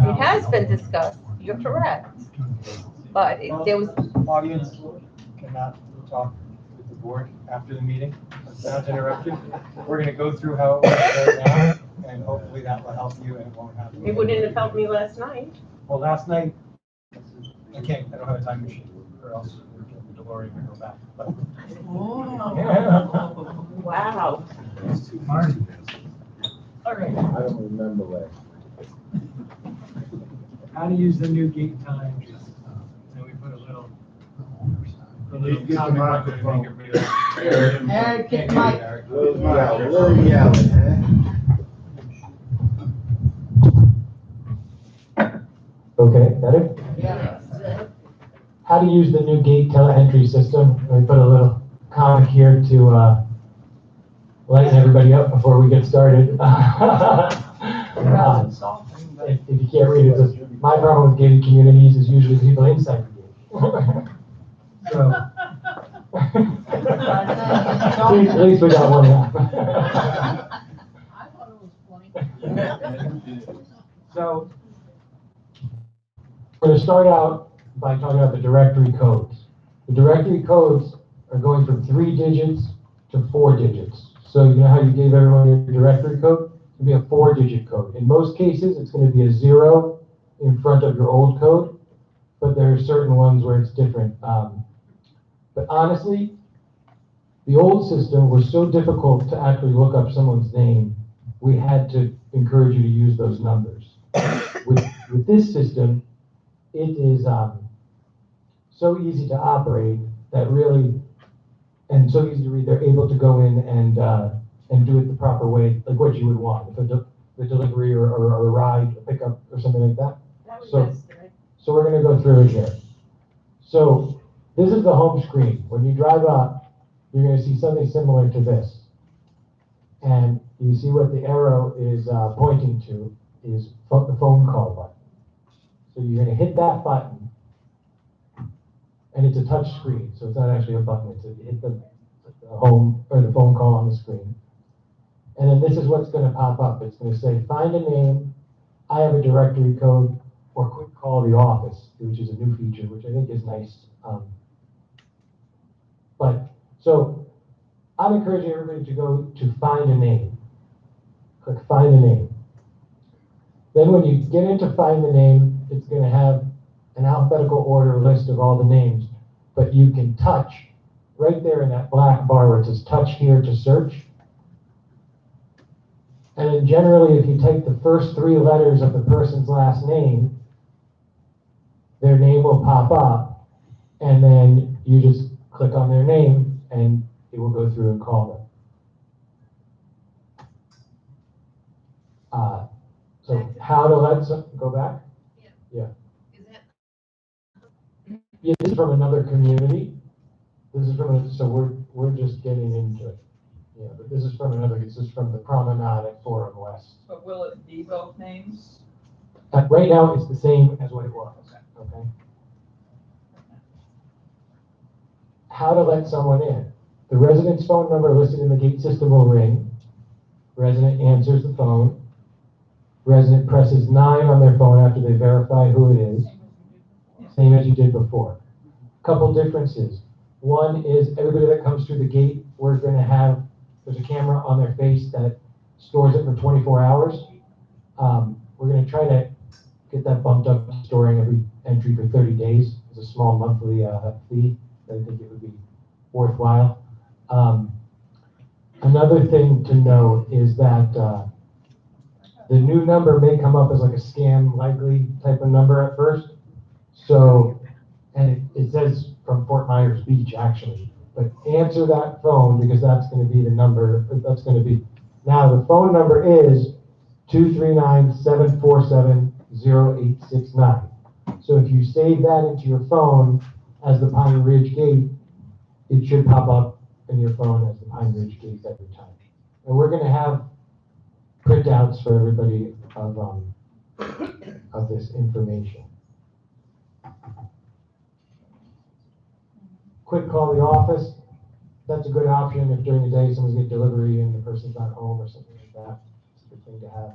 It has been discussed, you're correct, but there was,
Audience cannot talk with the board after the meeting, without interruption. We're gonna go through how it works right now, and hopefully that will help you and it won't happen.
it wouldn't have helped me last night.
Well, last night, I don't have a time machine, or else we'll get the DeLorean and go back. But
Wow.
Marty,
All right.
I don't remember that.
how to use the new gate time. And we put a little
Get the
comment on
microphone.
the video.
Eric, get my,
Little yelling,
Okay, better? How to use the new gate tele-entry system. We put a little comic here to lighten everybody up before we get started. If you can't read it, just, my problem with gated communities is usually people inside the gate. So, at least we got one now.
I thought it was funny.
So, we're going to start out by talking about the directory codes. The directory codes are going from 3 digits to 4 digits. So you know how you gave everyone your directory code? It's going to be a 4-digit code. In most cases, it's going to be a 0 in front of your old code, but there are certain ones where it's different. But honestly, the old system was so difficult to actually look up someone's name, we had to encourage you to use those numbers. With this system, it is so easy to operate that really, and so easy to read, they're able to go in and do it the proper way, like what you would want. the delivery or a ride, a pickup or something like that.
That was
So-
yesterday.
So we're gonna go through it here. So this is the home screen. When you drive up, you're gonna see something similar to this. And you see what the arrow is pointing to is the phone call button. So you're gonna hit that button, and it's a touch screen, so it's not actually a button. It's you hit the home or the phone call on the screen. And then this is what's gonna pop up. It's gonna say, find a name, I have a directory code, or quick call the office, which is a new feature, which I think is nice. But, so, I'm encouraging everybody to go to find a name. Click find a name. Then when you get into find the name, it's gonna have an alphabetical order list of all the names, but you can touch right there in that black bar where it says touch here to search. And then generally, if you take the first 3 letters of the person's last name, their name will pop up, and then you just click on their name, and it will go through and call them. So how to let some, go back? Yeah. Yeah, this is from another community. This is from, so we're just getting into it. Yeah, but this is from this is from the Promenade at Forum West.
But will it be both names?
Right now, it's the same as what it was, okay? How to let someone in. The resident's phone number listed in the gate system will ring. Resident answers the phone. Resident presses 9 on their phone after they verify who it is. Same as you did before. Couple differences. One is everybody that comes through the gate, we're gonna have, there's a camera on their face that stores it for 24 hours. We're gonna try to get that bumped up, storing every entry for 30 days. It's a small monthly fee. I think it would be worthwhile. Another thing to know is that the new number may come up as like a scam likely type of number at first. So, and it says from Fort Myers Beach actually, but answer that phone because that's going to be the number, that's going to be, now the phone number is 239-747-0869. So if you save that into your phone as the Pine Ridge Gate, it should pop up in your phone as the Pine Ridge Gate every time. And we're going to have printouts for everybody of this information. Quick call the office. That's a good option if during the day someone's getting delivery and the person's not home or something like that. It's a good thing to have.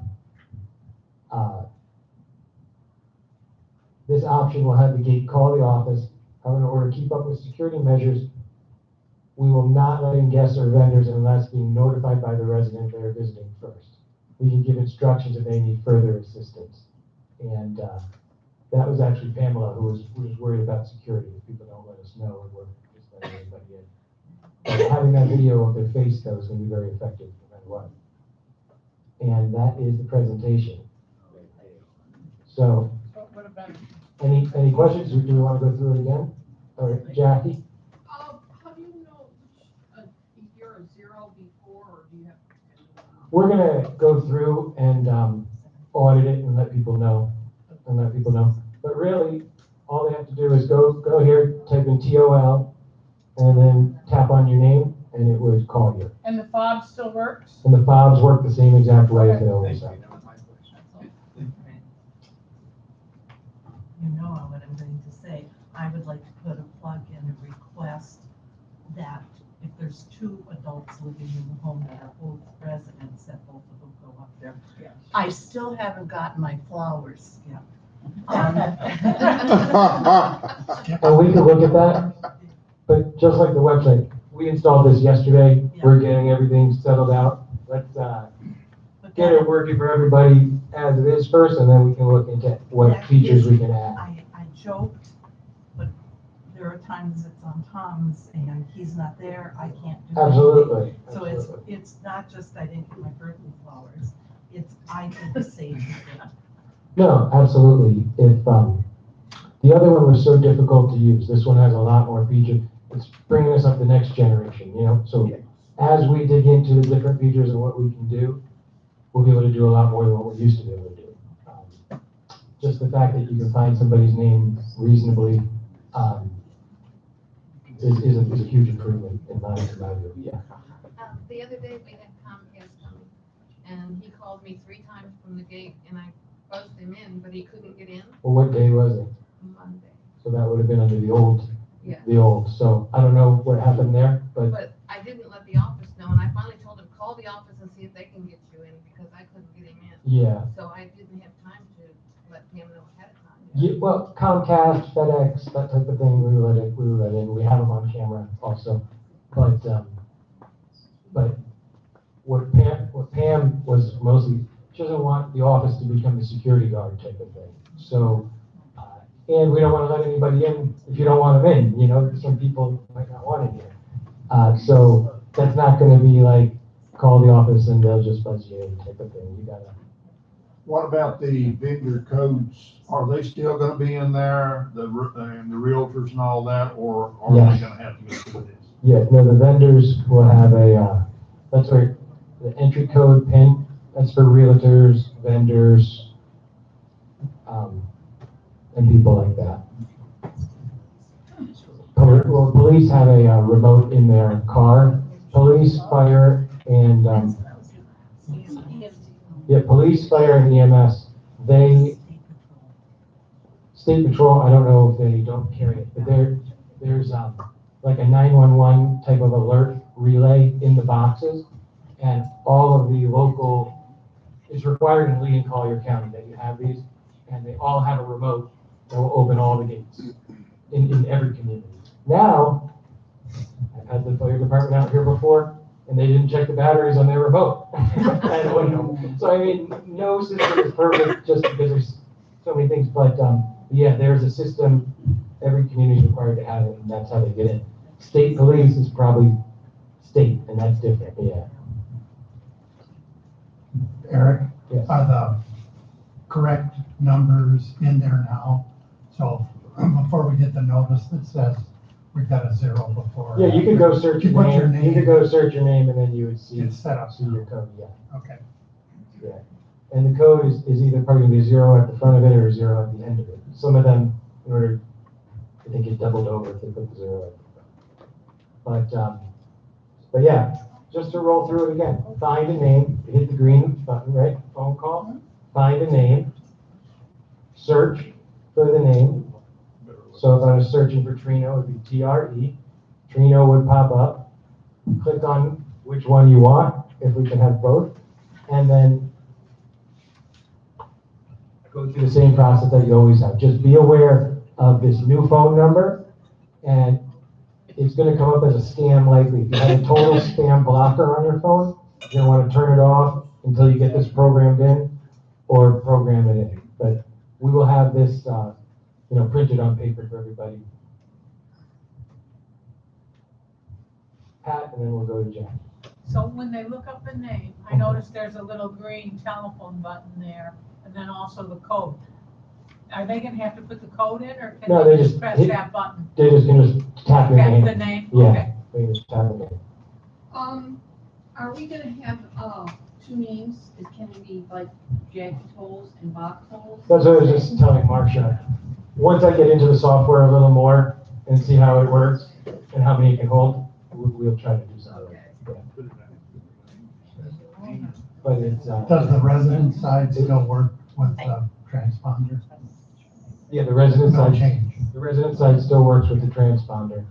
This option will have the gate call the office. However, in order to keep up with security measures, we will not let in guests or vendors unless being notified by the resident they are visiting first. We can give instructions if they need further assistance. And that was actually Pamela who was worried about security. If people don't let us know, and we're just letting everybody in. But having that video of their face, though, is going to be very effective no matter what. And that is the presentation. So, any questions? Do we want to go through it again? All right, Jackie?
How do you know if you're a 0 before, or do you have?
We're going to go through and audit it and let people know. But really, all they have to do is go here, type in TOL, and then tap on your name, and it would call you.
And the fob still works?
And the fobs work the same exact way as they always have.
You know what I'm going to say. I would like to put a plug in a request that if there's 2 adults living in the home that are both residents, that both of them go up there.
Yes.
I still haven't gotten my flowers yet.
And we can look at that, but just like the website, we installed this yesterday.
Yeah.
We're getting everything settled out. Let's get it working for everybody as it is first, and then we can look into what
That
features
is-
we can add.
I joked, but there are times it's on Tom's and he's not there, I can't do anything.
Absolutely.
So
Absolutely.
it's not just I didn't get my birthday flowers, it's I did the same thing.
No, absolutely. If the other one was so difficult to use, this one has a lot more features. It's bringing us up the next generation, you know. So as we dig into the different features and what we can do, we'll be able to do a lot more than what we used to be able to do. Just the fact that you can find somebody's name reasonably, is a huge improvement in my view, yeah.
The other day, we had Comcast come, and he called me 3 times from the gate, and I buzzed him in, but he couldn't get in.
Well, what day was it?
Monday.
So that would have been under the old,
Yeah.
so I don't know what happened there, but
But I didn't let the office know, and I finally told him, call the office and see if they can get you in, because I couldn't get him in.
yeah.
So I didn't have time to let him know ahead of time.
Yeah, well, Comcast, FedEx, that type of thing, we let in, we have them on camera also. But what Pam was mostly, she doesn't want the office to become the security guard type of thing. So, and we don't want to let anybody in if you don't want them in, you know, some people might not want it here. So that's not gonna be like, call the office and they'll just buzz you in type of thing, you gotta.
What about the vendor codes? Are they still gonna be in there, and the realtors and all that, or are
Yes.
they gonna have to go through this?
Yeah, no, the vendors will have that's where the entry code pin, that's for realtors, vendors, and people like that. Well, police have a remote in their car. Police, fire, and, police, fire, and EMS, State Patrol, I don't know if they don't carry it, but there's like a 911 type of alert relay in the boxes, and all of the local, it's required in Lee and Collier County that you have these, and they all have a remote that will open all the gates in every community. Now, I've had the fire department out here before, and they didn't check the batteries on their remote. I don't know. So I mean, no system is perfect just because there's so many things, but yeah, there's a system, every community is required to have it, and that's how they get in. State police is probably state, and that's different, yeah.
Eric,
Yes.
are the correct numbers in there now? So before we get the notice that says we've got a 0 before.
Yeah, you could go search your
put your
name, you could go search your name, and then you would see,
It's set up.
see your code, yeah.
Okay.
Yeah. And the code is either probably be 0 at the front of it or 0 at the end of it. Some of them, in order, I think get doubled over if they put the 0 at the front. But yeah, just to roll through it again. Find a name, hit the green button, right? Phone call, find a name, search for the name. So if I was searching for Trino, it would be TRE. Trino would pop up. Click on which one you want, if we can have both. And then go through the same process that you always have. Just be aware of this new phone number, and it's going to come up as a scam likely. If you have a total spam blocker on your phone, you're going to want to turn it off until you get this programmed in, or program it in. But we will have this, printed on paper for everybody. Pat, and then we'll go to Jack.
So when they look up a name, I noticed there's a little green telephone button there, and then also the code. Are they gonna have to put the code in, or can
No,
they
they
just
just
press
hit-
that button?
They just can just tap your
Tap
name.
the name?
Yeah,
Okay.
they just tap the name.
Are we gonna have, 2 names? Can it be like Jackie Tolles and Bob Tolles?
That's what I was just telling Marcia. Once I get into the software a little more and see how it works and how many it can hold, we'll try to do something. Yeah. But it's,
Does the resident side still work with the transponder?
yeah, the resident
No
side.
change.
The resident side still works with the transponder.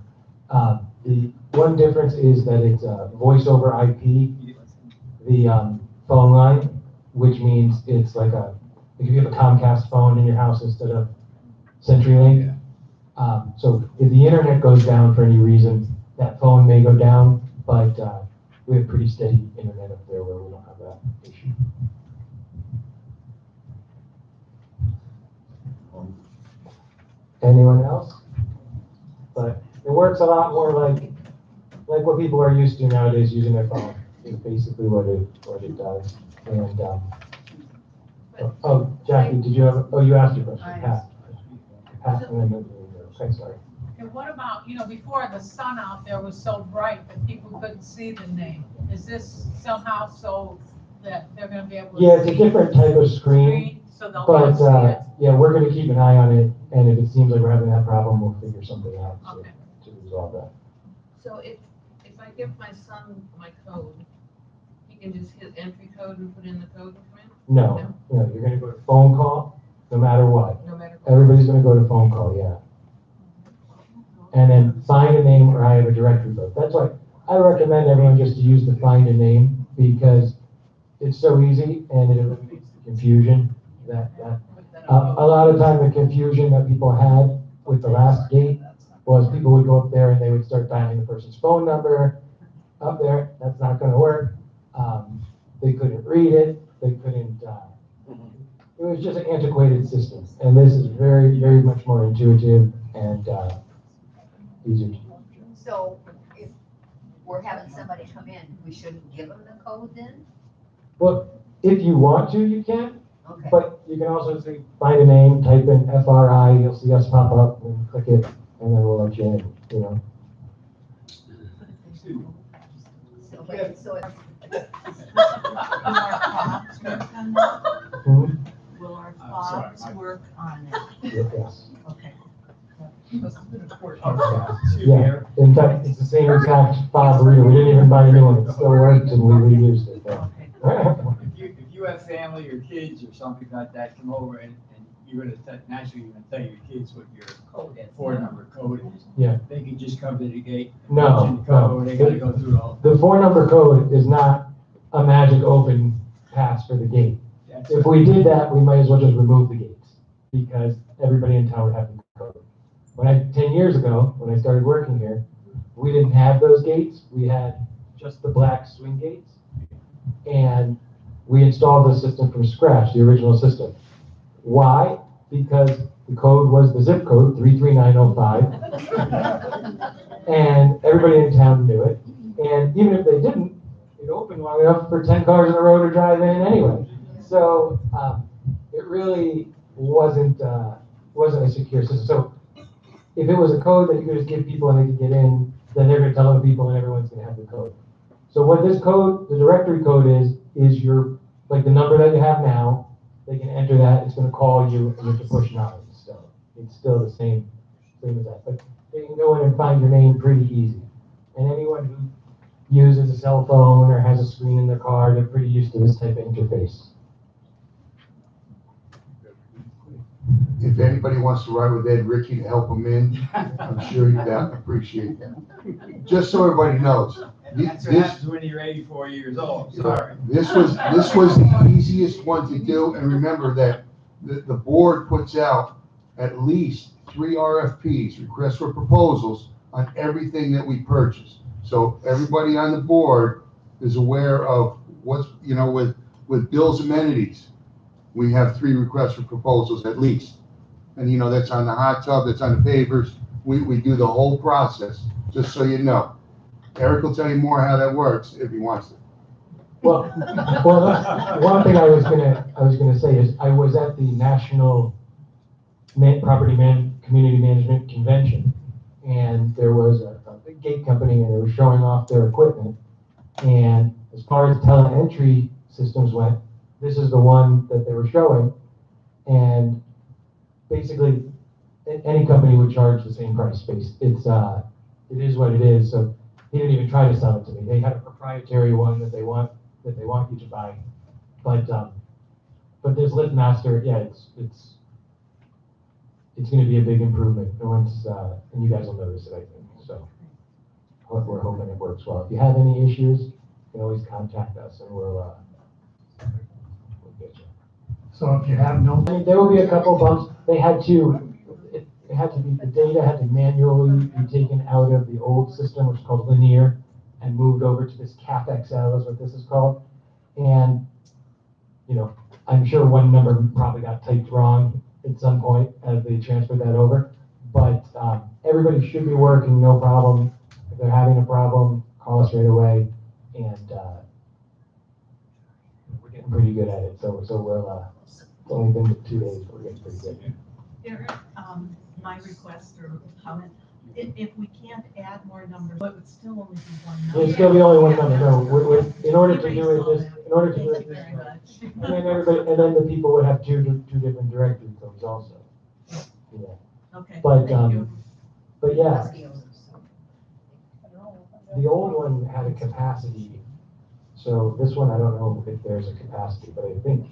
The one difference is that it's voice over IP, the phone line, which means it's like if you have a Comcast phone in your house instead of CenturyLink. So if the internet goes down for any reason, that phone may go down, but we have pretty steady internet up there where we don't have that issue. Anyone else? But it works a lot more like what people are used to nowadays using their phone is basically what it does. And Jackie, did you have? You asked your question. Pat, and then okay, sorry.
And what about, before the sun out there was so bright that people couldn't see the name? Is this somehow so that they're gonna be able to see?
Yeah, it's a different type of screen,
So they'll be able
but,
to see it?
yeah, we're gonna keep an eye on it, and if it seems like we're having that problem, we'll figure something out to resolve that.
So if I give my son my code, he can just hit entry code and put in the code and come in?
No, you're gonna go to phone call, no matter what.
No matter what.
Everybody's gonna go to phone call, yeah. And then find a name, or I have a directory code. That's why I recommend everyone just to use the find a name, because it's so easy and it eliminates the confusion a lot of time the confusion that people had with the last gate was people would go up there and they would start dialing the person's phone number up there. That's not gonna work. They couldn't read it. They couldn't, it was just an antiquated system. And this is very, very much more intuitive and easier to use.
So if we're having somebody come in, we shouldn't give them the code then?
Well, if you want to, you can.
Okay.
But you can also say, find a name, type in FRI, you'll see us pop up, and click it, and then we'll let you in, you know.
So, wait, so it's.
Will our fobs work on it?
Yes.
Okay.
Yeah, in fact, it's the same exact fob reader. We didn't even buy a new one. It still worked, and we reused it.
If you have family or kids or something like that come over and you're naturally gonna tell your kids what your four-number code is.
Yeah.
They can just come to the gate.
No,
punch in the code, They gotta go through all.
The four-number code is not a magic open pass for the gate. If we did that, we might as well just remove the gates, because everybody in town would have the code. 10 years ago, when I started working here, we didn't have those gates. We had just the black swing gates. And we installed the system from scratch, the original system. Why? Because the code was the zip code, 33905. And everybody in town knew it. And even if they didn't, it opened long enough for 10 cars in a row to drive in anyway. So it really wasn't a secure system. So if it was a code that you could just give people and they could get in, then they're gonna tell other people and everyone's gonna have the code. So what this code, the directory code is your, like the number that you have now, they can enter that, it's gonna call you, and you have to push 9 still. It's still the same as that, but they can go in and find your name pretty easy. And anyone who uses a cell phone or has a screen in their car, they're pretty used to this type of interface.
If anybody wants to ride with Ed Ricky to help him in, I'm sure you'd appreciate that. Just so everybody knows.
That's what happens when you're 84 years old, sorry.
This was the easiest one to do, and remember that the board puts out at least 3 RFPs, requests for proposals, on everything that we purchase. So everybody on the board is aware of what's, with Bill's amenities, we have 3 requests for proposals at least. And that's on the hot tub, that's on the pavers, we do the whole process, just so you know. Eric will tell you more how that works if he wants to.
Well, one thing I was gonna say is I was at the National Community Management Convention, and there was a big gate company, and they were showing off their equipment. And as far as Tele-Entry systems went, this is the one that they were showing, and basically any company would charge the same price. It is what it is. So he didn't even try to sell it to me. They had a proprietary one that they want you to buy. But this LiftMaster, yeah, it's going to be a big improvement. And you guys will notice it, I think. So we're hoping it works well. If you have any issues, you can always contact us, and we'll get you.
So if you have no.
There will be a couple bumps. The data had to manually be taken out of the old system, which is called linear, and moved over to this CAP XL is what this is called. And, I'm sure one number probably got typed wrong at some point as they transferred that over. But everybody should be working, no problem. If they're having a problem, call us right away. And we're getting pretty good at it. So we'll, it's only been 2 days, but we're getting pretty good.
Eric, my request or comment, If we can't add more numbers, it would still only be one number.
There's still be only one number, no, in order to do it this, in order to do it this
Very
way.
much.
And then everybody, and then the people would have two different directory codes also. Yeah.
Okay,
But,
thank you.
but yeah, the old one had a capacity, so this one, I don't know if there's a capacity, but I think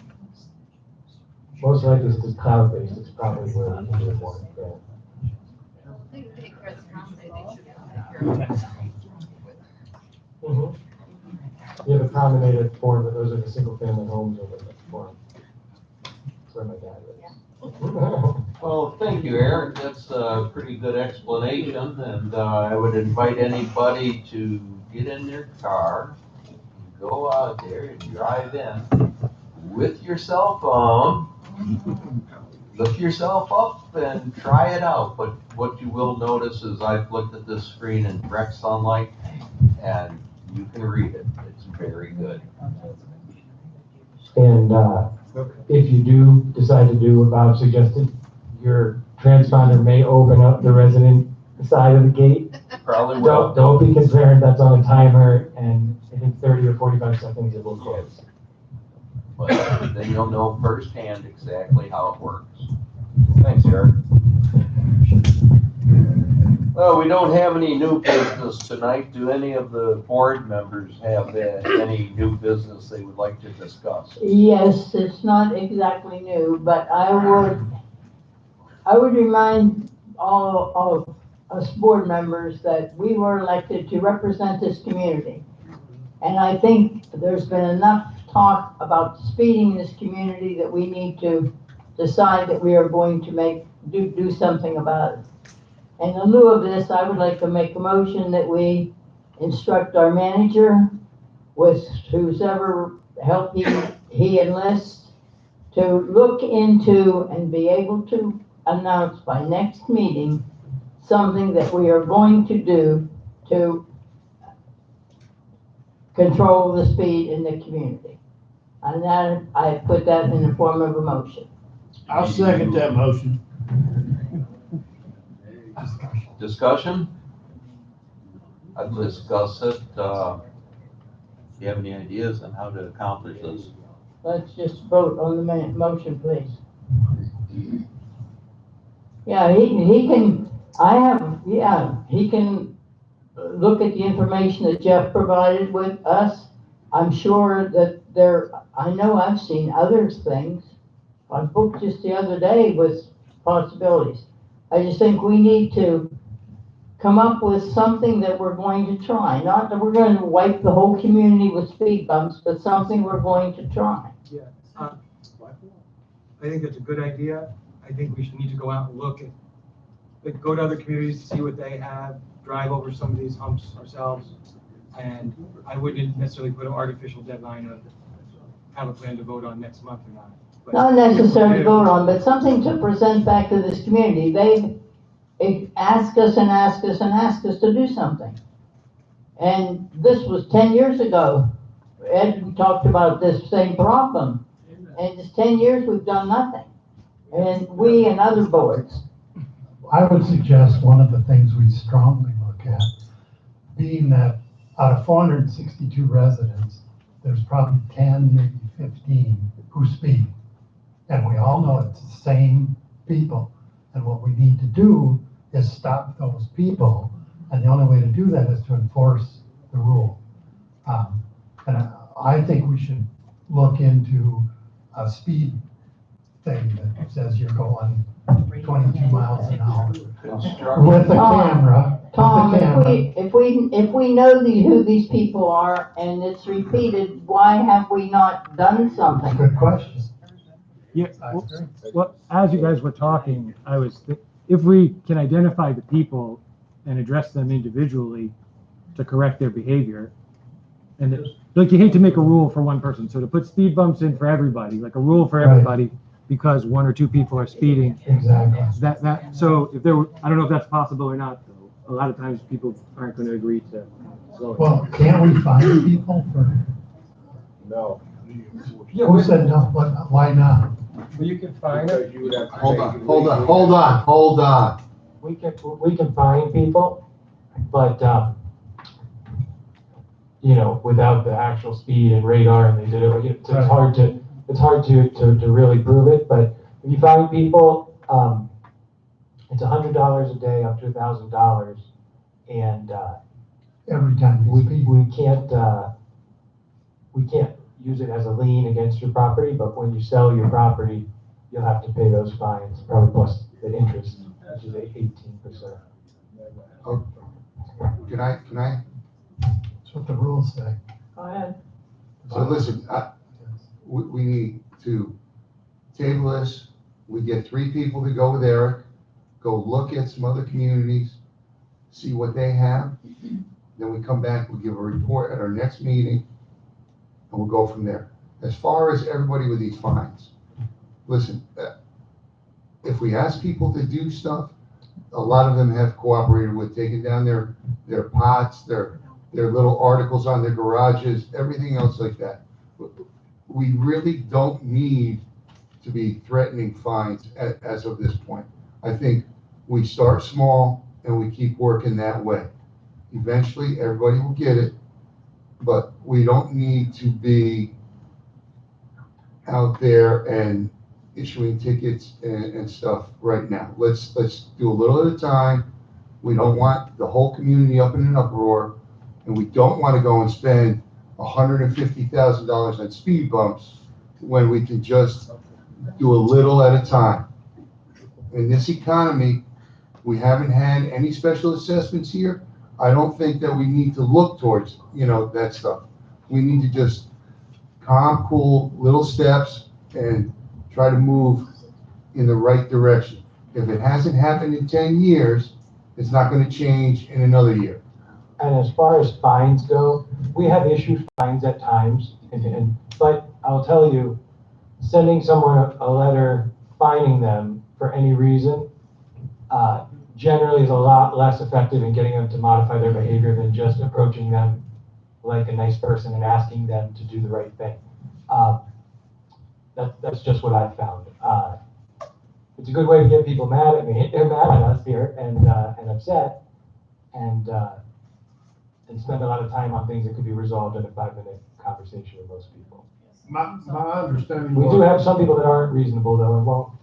most likely since it's cloud-based, it's probably where we can do it more, yeah.
They take care of the problem, they should take care of it.
Mhm. Yeah, the promenade form, but those are the single-family homes over the form. That's where my dad lives.
Well, thank you, Eric. That's a pretty good explanation, and I would invite anybody to get in their car, go out there and drive in with your cell phone, look yourself up and try it out. But what you will notice is I've looked at this screen in direct sunlight, and you can read it. It's very good.
And if you do decide to do what Bob suggested, your transponder may open up the resident side of the gate.
Probably will.
Don't be concerned, that's on a timer, and I think 30 or 45 seconds it will close.
But then you'll know firsthand exactly how it works. Thanks, Eric. Well, we don't have any new business tonight. Do any of the board members have any new business they would like to discuss?
Yes, it's not exactly new, but I would remind all of us board members that we were elected to represent this community. And I think there's been enough talk about speeding in this community that we need to decide that we are going to do something about it. And in lieu of this, I would like to make a motion that we instruct our manager with whoever help he enlists to look into and be able to announce by next meeting something that we are going to do to control the speed in the community. And that, I put that in the form of a motion.
I'll second that motion.
Discussion? I'd discuss it. Do you have any ideas on how to accomplish this?
Let's just vote on the motion, please. Yeah, he can, he can look at the information that Jeff provided with us. I'm sure that I know I've seen other things. I booked just the other day with possibilities. I just think we need to come up with something that we're going to try. Not that we're going to wipe the whole community with speed bumps, but something we're going to try.
Yeah, I think that's a good idea. I think we should need to go out and look at, like, go to other communities to see what they have, drive over some of these humps ourselves. And I wouldn't necessarily put an artificial deadline of have a plan to vote on next month or not. But
Not necessarily to vote on, but something to present back to this community. They ask us and ask us and ask us to do something. And this was 10 years ago. Ed talked about this same problem. And it's 10 years we've done nothing. And we and other boards.
I would suggest one of the things we strongly look at, being that out of 462 residents, there's probably 10, maybe 15 who speed. And we all know it's the same people. And what we need to do is stop those people. And the only way to do that is to enforce the rule. And I think we should look into a speed thing that says you're going 22 miles an hour with a camera.
Tom, if we know who these people are and it's repeated, why have we not done something?
Good question.
Yeah, well, as you guys were talking, if we can identify the people and address them individually to correct their behavior, and like you hate to make a rule for one person, so to put speed bumps in for everybody, like a rule for everybody, because one or two people are speeding.
Exactly.
So if I don't know if that's possible or not, though. A lot of times people aren't going to agree to slow it.
Well, can't we find people for?
No.
Who said no? Why not?
Well, you can find it.
Hold on.
we can find people, but, you know, without the actual speed and radar, and they did it, it's hard to really prove it, but if you find people, it's $100 a day up to $1,000, and,
Every time you speed.
we can't use it as a lien against your property, but when you sell your property, you'll have to pay those fines, probably plus the interest, which is 18%.
Oh, Can I?
That's what the rules say.
Go ahead.
So listen, we need to table this. We get 3 people to go with Eric, go look at some other communities, see what they have. Then we come back, we'll give a report at our next meeting, and we'll go from there. As far as everybody with these fines, listen, if we ask people to do stuff, a lot of them have cooperated with taking down their pots, their little articles on their garages, everything else like that. We really don't need to be threatening fines as of this point. I think we start small and we keep working that way. Eventually, everybody will get it, but we don't need to be out there and issuing tickets and stuff right now. Let's do a little at a time. We don't want the whole community up in an uproar, and we don't want to go and spend $150,000 on speed bumps when we can just do a little at a time. In this economy, we haven't had any special assessments here. I don't think that we need to look towards, that stuff. We need to just calm, cool, little steps and try to move in the right direction. If it hasn't happened in 10 years, it's not going to change in another year.
And as far as fines go, we have issued fines at times, but I'll tell you, sending someone a letter fining them for any reason generally is a lot less effective in getting them to modify their behavior than just approaching them like a nice person and asking them to do the right thing. That's just what I've found. It's a good way to get people mad at me. They're mad at us here and upset, and spend a lot of time on things that could be resolved in a 5-minute conversation with most people.
My understanding.
We do have some people that aren't reasonable though, and well,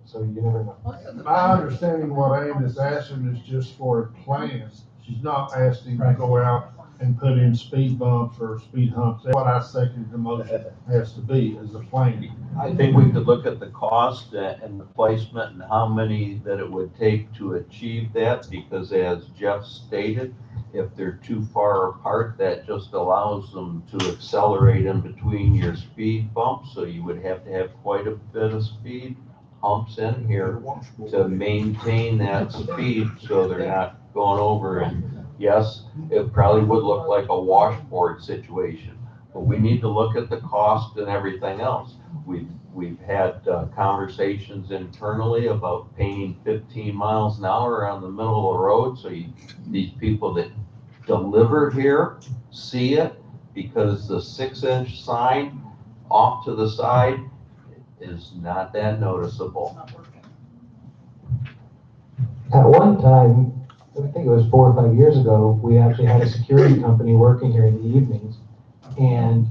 so you never know.
My understanding what Ann is asking is just for a plan. She's not asking to go out and put in speed bumps or speed humps. That's what I second the motion has to be, is a plan.
I think we could look at the cost and the placement and how many that it would take to achieve that, because as Jeff stated, if they're too far apart, that just allows them to accelerate in between your speed bumps, so you would have to have quite a bit of speed humps in here to maintain that speed so they're not going over. And yes, it probably would look like a washboard situation, but we need to look at the cost and everything else. We've had conversations internally about painting 15 miles an hour around the middle of the road, so these people that deliver here see it, because the 6-inch sign off to the side is not that noticeable.
At one time, I think it was 4 or 5 years ago, we actually had a security company working here in the evenings, and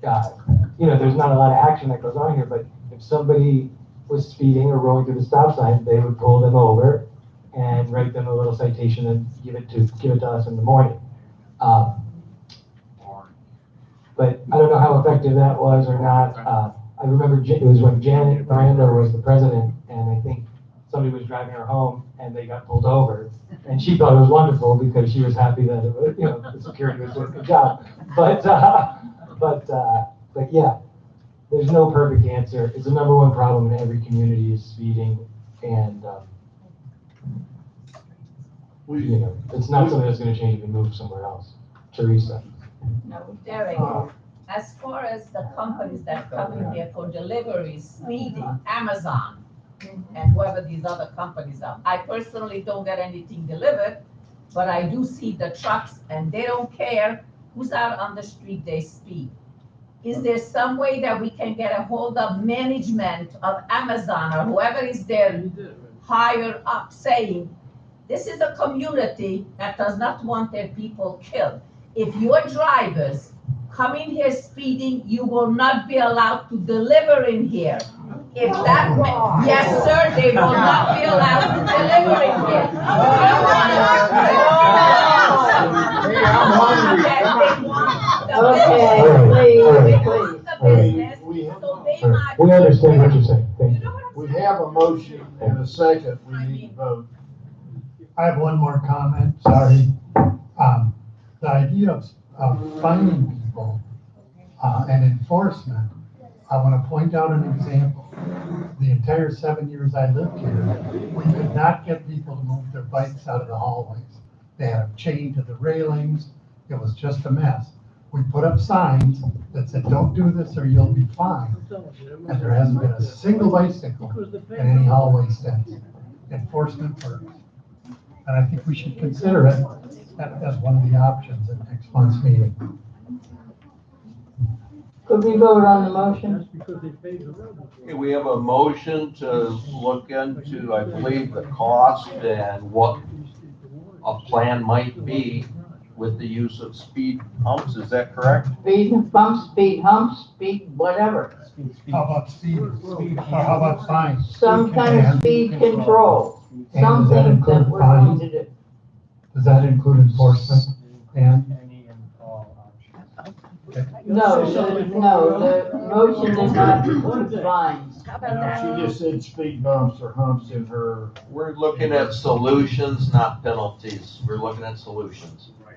there's not a lot of action that goes on here, but if somebody was speeding or rolling through the stop sign, they would pull them over and write them a little citation and give it to us in the morning. But I don't know how effective that was or not. I remember it was when Janet Miranda was the president, and I think somebody was driving her home and they got pulled over, and she thought it was wonderful because she was happy that the security was doing a good job. But yeah, there's no perfect answer. It's the #1 problem in every community is speeding, and it's not something that's going to change if you move somewhere else. Teresa.
No, Derek, as far as the companies that come in here for deliveries, speeding, Amazon, and whoever these other companies are, I personally don't get anything delivered, but I do see the trucks, and they don't care who's out on the street, they speed. Is there some way that we can get a hold of management of Amazon or whoever is there? higher up saying, this is a community that does not want their people killed. If your drivers come in here speeding, you will not be allowed to deliver in here. If that, yes, sir, they will not be allowed to deliver in here.
We understand what you're saying. Thank you.
We have a motion and a second, we need to vote.
I have one more comment, sorry. The idea of finding people, and enforcement, I want to point out an example. The entire 7 years I lived here, we could not get people to move their bikes out of the hallways. They had them chained to the railings. It was just a mess. We put up signs that said, don't do this or you'll be fined. And there hasn't been a single bicycle in any hallway since. Enforcement works. And I think we should consider it as one of the options in next month's meeting.
Could we vote on the motion?
Okay, we have a motion to look into, I believe, the cost and what a plan might be with the use of speed humps, is that correct?
Speed bumps, speed humps, speed whatever.
How about speed, or how about fines?
Some kind of speed control,
And does that
something that
include
we're going to
fines?
do.
Does that include enforcement? And
No, the motion does not include fines.
She just said speed bumps or humps in her.
We're looking at solutions, not penalties. We're looking at solutions.
Right,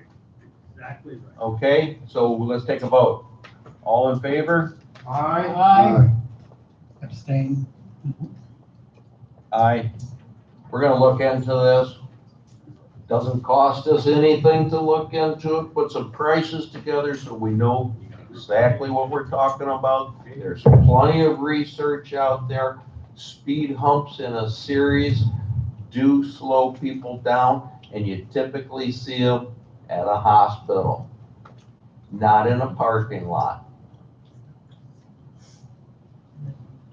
exactly right.
Okay, so let's take a vote. All in favor?
Aye.
abstain.
Aye. We're gonna look into this. Doesn't cost us anything to look into it, put some prices together so we know exactly what we're talking about. There's plenty of research out there. Speed humps in a series do slow people down, and you typically see them at a hospital, not in a parking lot.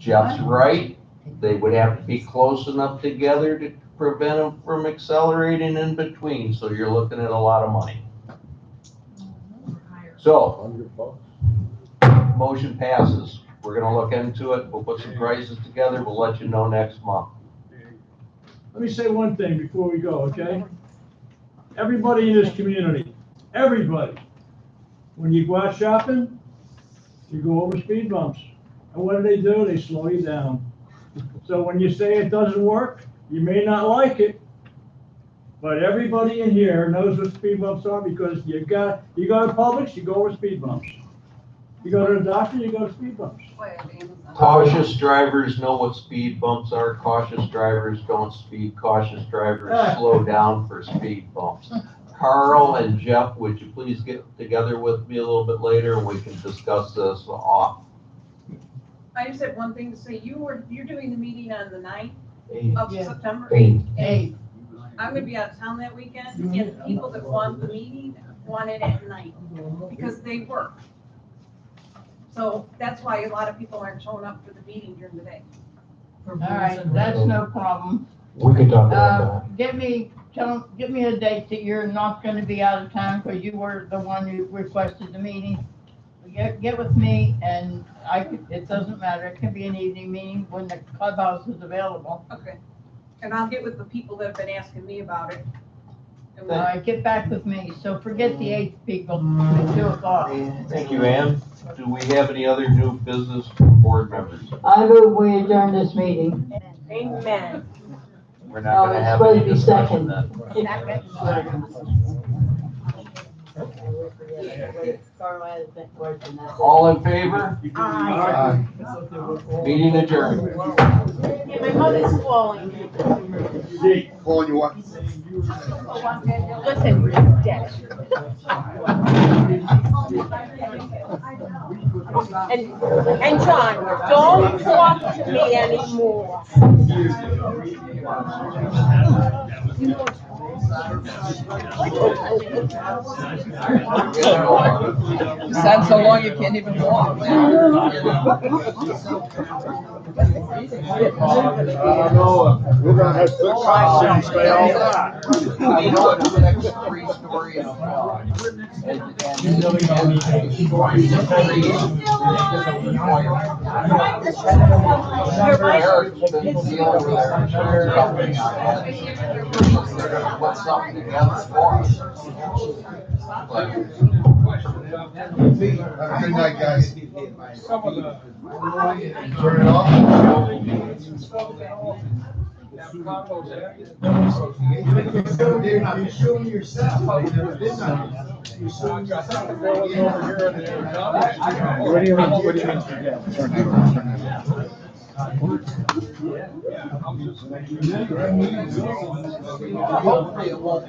Jeff's right. They would have to be close enough together to prevent them from accelerating in between, so you're looking at a lot of money. So, motion passes. We're gonna look into it, we'll put some prices together, we'll let you know next month.
Let me say one thing before we go, okay? Everybody in this community, everybody, when you go out shopping, you go over speed bumps. And what do? They slow you down. So when you say it doesn't work, you may not like it, but everybody in here knows what speed bumps are because you go to Publix, you go over speed bumps. You go to the doctor, you go to speed bumps.
Cautious drivers know what speed bumps are, cautious drivers don't speed, cautious drivers slow down for speed bumps. Carl and Jeff, would you please get together with me a little bit later and we can discuss this off.
I just have one thing to say. You're doing the meeting on the 9th of September?
8th.
I'm gonna be out of town that weekend, and the people that want the meeting want it at night, because they work. So that's why a lot of people aren't showing up for the meeting during the day.
All right, that's no problem.
We could talk about
Give me a date that you're not gonna be out of town, because you were the one who requested the meeting. Get with me, and it doesn't matter, it can be an evening meeting when the clubhouse is available.
Okay. And I'll get with the people that have been asking me about it.
All right, get back with me, so forget the 8th, people, at 2 o'clock.
Thank you, Ann. Do we have any other new business from board members?
I move we adjourn this meeting.
Amen.
We're not gonna have any discussion then. All in favor?
Aye.
Meeting adjourned.
Yeah, my mother's calling me.
Calling you what?
Listen, Dad. And John, don't talk to me anymore.
Sad so long you can't even walk.
I don't know, we're gonna have to put cops in and stay all night.
I know it's the next 3 stories. Eric's been dealing with their insurance company on that. They're gonna put something together for us.
Have a good night, guys. Turn it off. You're showing yourself.
What do you mean, forget?
Hopefully it won't.